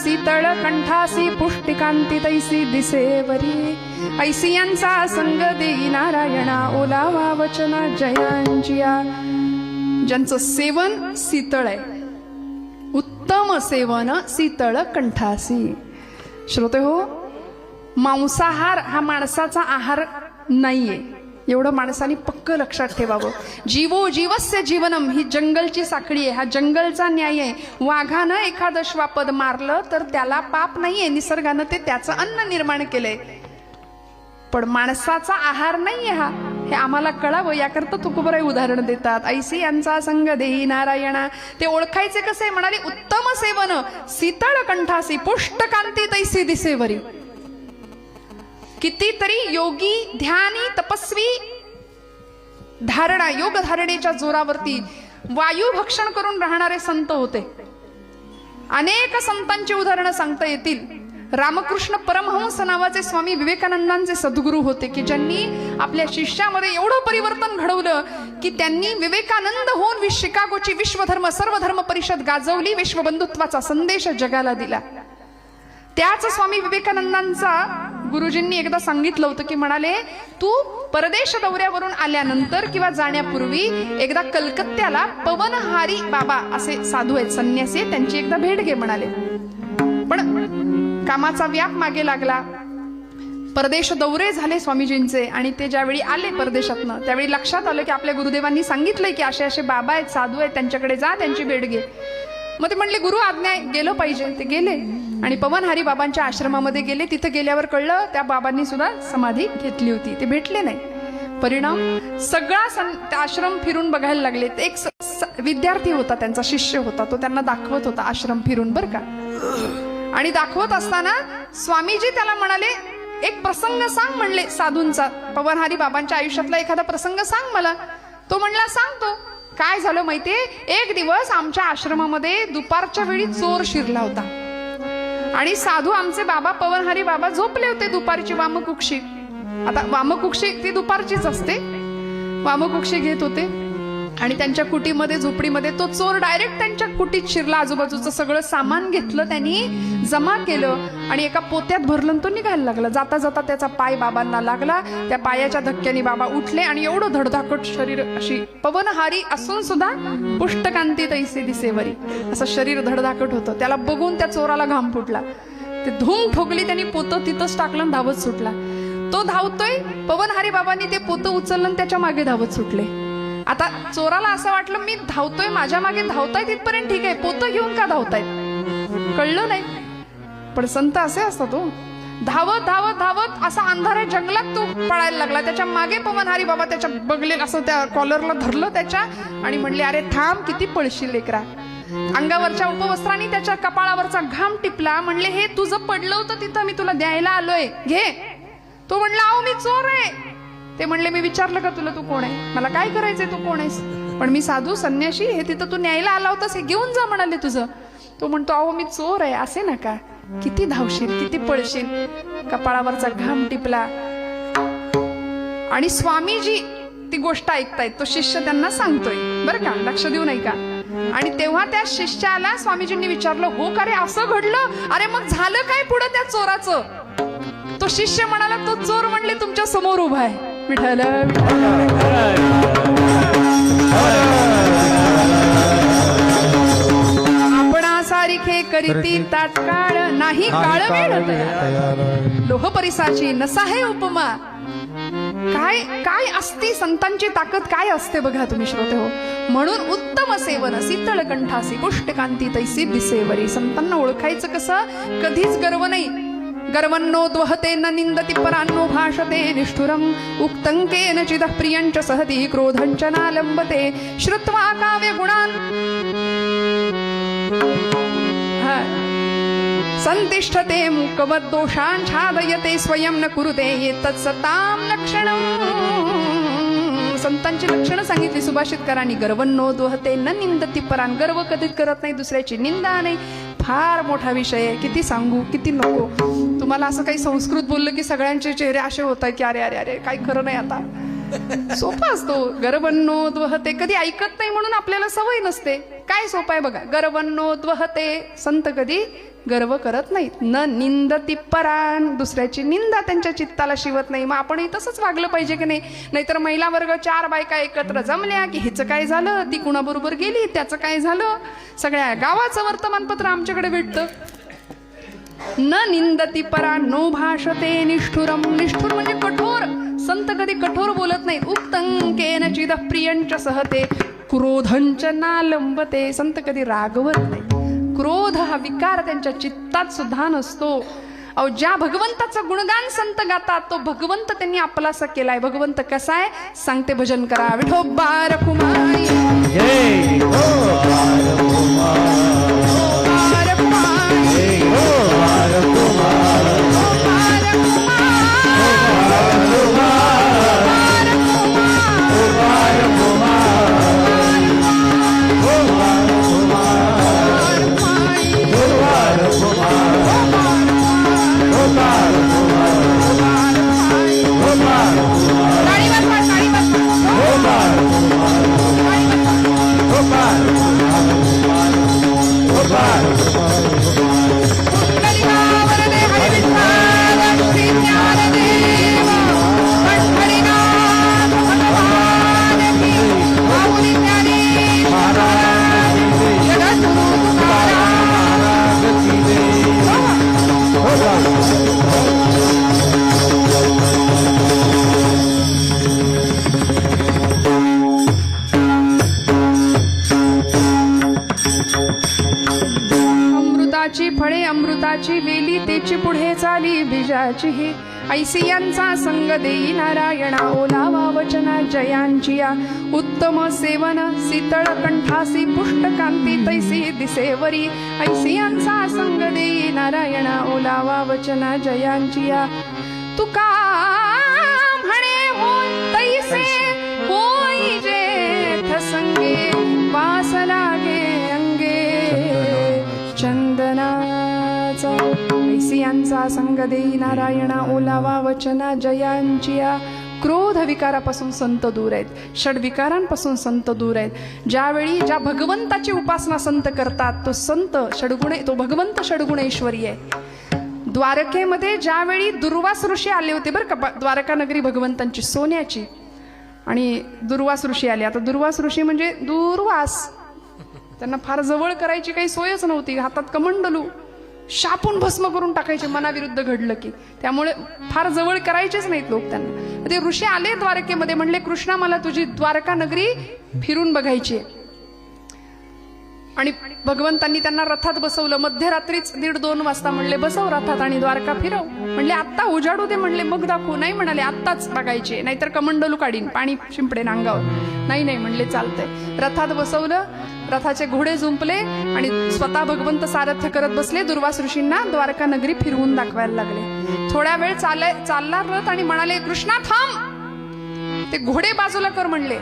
शीतळ कंठासी पुष्टिकांती तैसी दिसेवरी. ऐसियांचा संग देई नारायणा ओलावा वचना जयांजिया. ज्यांचं सेवन शीतळ आहे, उत्तम सेवन शीतळ कंठासी. श्रोते हो, मांसाहार हा माणसाचा आहार नाहीये, एवढं माणसाने पक्क लक्षात ठेवावं. जीवो जीवस्य जीवनम ही जंगलची साखळी आहे, हा जंगलचा न्याय आहे. वाघानं एखादं श्वापद मारलं तर त्याला पाप नाहीये, निसर्गानं ते त्याचं अन्न निर्माण केलंय. पण माणसाचा आहार नाहीये हा, हे आम्हाला कळावं याकरता तुकोबराय उदाहरण देतात. ऐसी यांचा संग देई नारायणा. ते ओळखायचे कसे? म्हणाले उत्तम सेवन शीतळ कंठासी पुष्टकांती तैसी दिसेवरी. कितीतरी योगी ध्यानी तपस्वी धारणा योग धारणेच्या जोरावरती वायू भक्षण करून राहणारे संत होते. अनेक संतांची उदाहरणं सांगता येतील. रामकृष्ण परमहंस नावाचे स्वामी विवेकानंदांचे सद्गुरू होते की ज्यांनी आपल्या शिष्यामध्ये एवढं परिवर्तन घडवलं की त्यांनी विवेकानंद होऊन शिकागोची विश्वधर्म सर्वधर्म परिषद गाजवली, विश्वबंधुत्वाचा संदेश जगाला दिला. त्याच स्वामी विवेकानंदांचा गुरुजींनी एकदा सांगितलं होतं की म्हणाले तू परदेश दौऱ्यावरून आल्यानंतर किंवा जाण्यापूर्वी एकदा कलकत्त्याला पवनहारी बाबा असे साधू आहेत, संन्यासी आहेत, त्यांची एकदा भेट घे म्हणाले. पण कामाचा व्याप मागे लागला, परदेश दौरे झाले स्वामीजींचे आणि ते ज्यावेळी आले परदेशातनं त्यावेळी लक्षात आलं की आपल्या गुरुदेवांनी सांगितलंय की असे असे बाबा आहेत, साधू आहेत, त्यांच्याकडे जा, त्यांची भेट घे. मग ते म्हणले गुरु आज्ञा आहे, गेलो पाहिजे. ते गेले आणि पवनहारी बाबांच्या आश्रमामध्ये गेले. तिथं गेल्यावर कळलं त्या बाबांनी सुद्धा समाधी घेतली होती, ते भेटले नाही. परिणाम सगळा आश्रम फिरून बघायला लागले. एक विद्यार्थी होता, त्यांचा शिष्य होता, तो त्यांना दाखवत होता आश्रम फिरून बर का. आणि दाखवत असताना स्वामीजी त्याला म्हणाले एक प्रसंग सांग म्हणले साधूंचा, पवनहारी बाबांच्या आयुष्यातला एखादा प्रसंग सांग मला. तो म्हणला सांगतो. काय झालं माहितीये, एक दिवस आमच्या आश्रमामध्ये दुपारच्या वेळी चोर शिरला होता आणि साधू आमचे बाबा पवनहारी बाबा झोपले होते दुपारची वामकुक्षी. आता वामकुक्षी ती दुपारचीच असते, वामकुक्षी घेत होते आणि त्यांच्या कुटीमध्ये झोपडीमध्ये तो चोर डायरेक्ट त्यांच्या कुटीत शिरला. आजूबाजूचं सगळं सामान घेतलं त्यांनी, जमा केलं आणि एका पोत्यात भरलं, तो निघायला लागला. जाता जाता त्याचा पाय बाबांना लागला. त्या पायाच्या धक्क्याने बाबा उठले आणि एवढं धडधाकट शरीर, अशी पवनहारी असून सुद्धा पुष्टकांती तैसे दिसेवरी असं शरीर धडधाकट होतं. त्याला बघून त्या चोराला घाम फुटला. ते धूम ठोकली, त्यांनी पोतं तिथंच टाकलं, धावत सुटला. तो धावतोय, पवनहारी बाबांनी ते पोतं उचललं आणि त्याच्या मागे धावत सुटले. आता चोराला असं वाटलं मी धावतोय, माझ्या मागे धावतायत इथपर्यंत ठीक आहे, पोतं घेऊन का धावतायत कळलं नाही. पण संत असे असतात हो, धावत धावत धावत असा अंधाऱ्या जंगलात तो पळायला लागला. त्याच्या मागे पवनहारी बाबा त्याच्या बगले असं त्या कॉलरला धरलं त्याच्या आणि म्हणले, अरे थांब, किती पळशील लेकरा. अंगावरच्या उपवस्त्रांनी त्याच्या कपाळावरचा घाम टिपला. म्हणले, हे तुझं पडलं होतं तिथं, मी तुला द्यायला आलोय, घे. तो म्हणला, अहो मी चोर आहे. ते म्हणले, मी विचारलं का तुला तू कोण आहे, मला काय करायचंय, तू कोण आहेस. पण मी साधू संन्याशी, हे तिथं तू न्यायला आला होतास, हे घेऊन जा म्हणाले तुझं. तो म्हणतो, अहो मी चोर आहे, असे नका, किती धावशील, किती पळशील. कपाळावरचा घाम टिपला आणि स्वामीजी ती गोष्ट ऐकतायत. तो शिष्य त्यांना सांगतोय बरं का, लक्ष देऊ नाही का. आणि तेव्हा त्या शिष्याला स्वामीजींनी विचारलं, हो का रे, असं घडलं, अरे मग झालं काय पुढं त्या चोराचं. तो शिष्य म्हणाला, तो चोर म्हणले तुमच्या समोर उभा आहे. विठ्ठल आपणा सारिखे करीती तात्काळ, नाही काळ वेळ तयार. लोह परिसाची नसाहे उपमा. काय काय असते संतांची ताकद, काय असते बघा तुम्ही श्रोते हो. म्हणून उत्तम सेवन शीतळ कंठासी पुष्टकांती तैसी दिसेवरी. संतांना ओळखायचं कसं, कधीच गर्व नाही. गर्वन्नोद्वहते न निंदति परान्नो भाषते निष्ठुरम उक्तंकेन चिदः प्रियंच सहति क्रोधंच नालंबते श्रुत्वा काव्य गुणान् संतिष्ठते मुकवद् दोषान् छादयते स्वयं न कुरुते एतत्सतां लक्षणम्. संतांची लक्षणं सांगितली सुभाषितकारांनी. गर्वन्नोद्वहते न निंदति परान्. गर्व कधीच करत नाही, दुसऱ्याची निंदा नाही. फार मोठा विषय आहे, किती सांगू किती नको. तुम्हाला असं काही संस्कृत बोललं की सगळ्यांचे चेहरे असे होत आहेत की अरे अरे अरे काही खरं नाही. आता सोपा असतो. गर्वन्नोद्वहते कधी ऐकत नाही म्हणून आपल्याला सवय नसते. काय सोपं आहे बघा. गर्वन्नोद्वहते, संत कधी गर्व करत नाहीत. न निंदति परान, दुसऱ्याची निंदा त्यांच्या चित्ताला शिवत नाही. मग आपणही तसंच वागलं पाहिजे की नाही. नाहीतर महिला वर्ग 4 बायका एकत्र जमल्या की हिचं काय झालं, ती कुणाबरोबर गेली, त्याचं काय झालं, सगळ्या गावाचं वर्तमानपत्र आमच्याकडे भेटतं. न निंदति परा नो भाषते निष्ठुरम. निष्ठुर म्हणजे कठोर. संत कधी कठोर बोलत नाहीत. उक्तंकेन चिदः प्रियंच सहते क्रोधंच नालंबते. संत कधी रागवत नाही. क्रोध हा विकार त्यांच्या चित्तात सुद्धा नसतो. अहो, ज्या भगवंताचं गुणगान संत गातात तो भगवंत त्यांनी आपलासा केलाय. भगवंत कसा आहे सांगते, भजन करा. विठोबा रखुमाई जय हो फळे अमृताची वेली, तेची पुढे चाली बीजाची हे. ऐसी यांचा संग देई नारायणा, ओलावा वचना जयांची या. उत्तम सेवन शीतळ कंठासी पुष्टकांती तैसी दिसेवरी. ऐसी यांचा संग देई नारायणा, ओलावा वचना जयांची या. तुका म्हणे होय तैसे होई जेथ संगे, वास लागे अंगे चंदनाचा. ऐसी यांचा संग देई नारायणा, ओलावा वचना जयांचिया. क्रोध विकारापासून संत दूर आहेत. षडविकारांपासून संत दूर आहेत. ज्यावेळी ज्या भगवंताची उपासना संत करतात तो संत षडगुणे, तो भगवंत षडगुणेश्वरी आहे. द्वारकेमध्ये ज्यावेळी दुर्वास ऋषी आले होते बरं का, द्वारका नगरी भगवंतांची सोन्याची, आणि दुर्वास ऋषी आले. आता दुर्वास ऋषी म्हणजे दूरवास, त्यांना फार जवळ करायची काही सोयच नव्हती. हातात कमंडलू, शापून भस्म करून टाकायचे मनाविरुद्ध घडलं की. त्यामुळे फार जवळ करायचेच नाहीत लोक त्यांना. ते ऋषी आले द्वारकेमध्ये, म्हणले कृष्णा मला तुझी द्वारका नगरी फिरून बघायची. आणि भगवंतांनी त्यांना रथात बसवलं. मध्यरात्रीच 1:30-2 वाजता म्हणले बसव रथात आणि द्वारका फिरव. म्हणले आत्ता उजाडू दे, म्हणले मग दाखवू. नाही म्हणाले आत्ताच बघायचे, नाहीतर कमंडलू काढीन, पाणी शिंपडेन अंगावर. नाही म्हणले चालतंय. रथात बसवलं, रथाचे घोडे जुंपले आणि स्वतः भगवंत सारथ्य करत बसले. दुर्वास ऋषींना द्वारका नगरी फिरवून दाखवायला लागले. थोड्या वेळ चालला रथ आणि म्हणाले कृष्णा थांब, ते घोडे बाजूला कर म्हणले.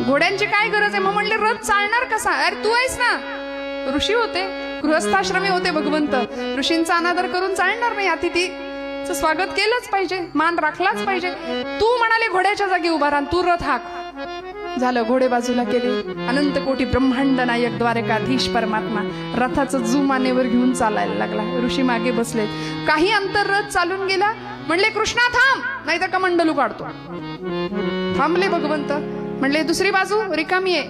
घोड्यांची काय गरज आहे? मग म्हणले रथ चालणार कसा? अरे तू आहेस ना. ऋषी होते, गृहस्थाश्रमी होते भगवंत. ऋषींचा अनादर करून चालणार नाही. अतिथीचं स्वागत केलंच पाहिजे, मान राखलाच पाहिजे. तू म्हणाले घोड्याच्या जागी उभा राहा, तू रथ हाक. झालं, घोडे बाजूला केले. अनंत कोटी ब्रह्मांड नायक द्वारकाधीश परमात्मा रथाचं जुमानेवर घेऊन चालायला लागला. ऋषी मागे बसले. काही अंतर रथ चालून गेला. म्हणले कृष्णा थांब, नाही तर कमंडलू काढतो. थांबले भगवंत. म्हणले दुसरी बाजू रिकामी आहे.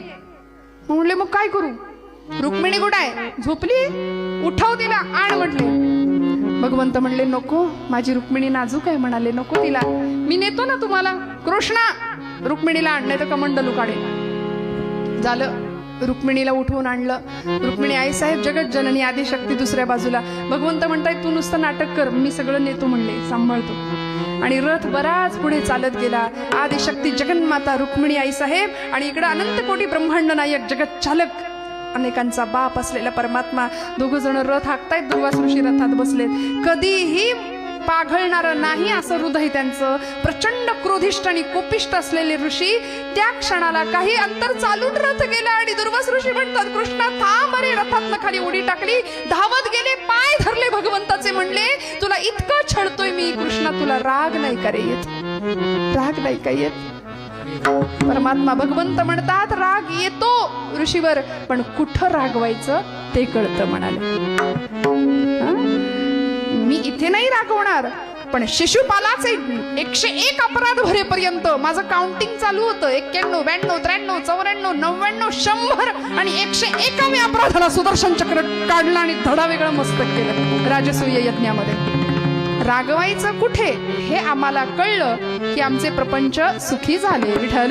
म्हणले मग काय करू? रुक्मिणी कुठं आहे? झोपली, उठव तिला, आण म्हटले. भगवंत म्हणले नको, माझी रुक्मिणी नाजूक आहे. म्हणाले नको तिला, मी नेतो ना तुम्हाला. कृष्णा रुक्मिणीला आण, नाही तर कमंडलू काढेल. झालं, रुक्मिणीला उठवून आणलं. रुक्मिणी आई साहेब जगत जननी आदिशक्ती दुसऱ्या बाजूला. भगवंत म्हणताय तू नुसतं नाटक कर, मी सगळं नेतो म्हणले, सांभाळतो. आणि रथ बराच पुढे चालत गेला. आदिशक्ती जगन्माता रुक्मिणी आई साहेब आणि इकडं अनंत कोटी ब्रह्मांड नायक जगत चालक अनेकांचा बाप असलेला परमात्मा दोघ जण रथ हाकतायत. दुर्वास ऋषी रथात बसलेत. कधीही पाघळणारं नाही असं हृदय त्यांचं. प्रचंड क्रोधिष्ट आणि कोपिष्ट असलेले ऋषी त्या क्षणाला काही अंतर चालून रथ गेला आणि दुर्वास ऋषी म्हणतात कृष्णा थांब. अरे रथातनं खाली उडी टाकली, धावत गेले, पाय धरले भगवंताचे. म्हणले तुला इतकं छळतोय मी कृष्णा, तुला राग नाही का रे येत? राग नाही का येत? परमात्मा भगवंत म्हणतात राग येतो ऋषीवर, पण कुठं रागवायचं ते कळतं. म्हणाले मी इथे नाही रागवणार, पण शिशुपालाचे 101 अपराध भरेपर्यंत माझं काउंटिंग चालू होतं. 91, 92, 93, 94, 99, 100 आणि 101व्या अपराधाला सुदर्शन चक्र काढलं आणि धडा वेगळं मस्तक केलं राजसूय यज्ञामध्ये. रागवायचं कुठे हे आम्हाला कळलं की आमचे प्रपंच सुखी झाले. विठ्ठल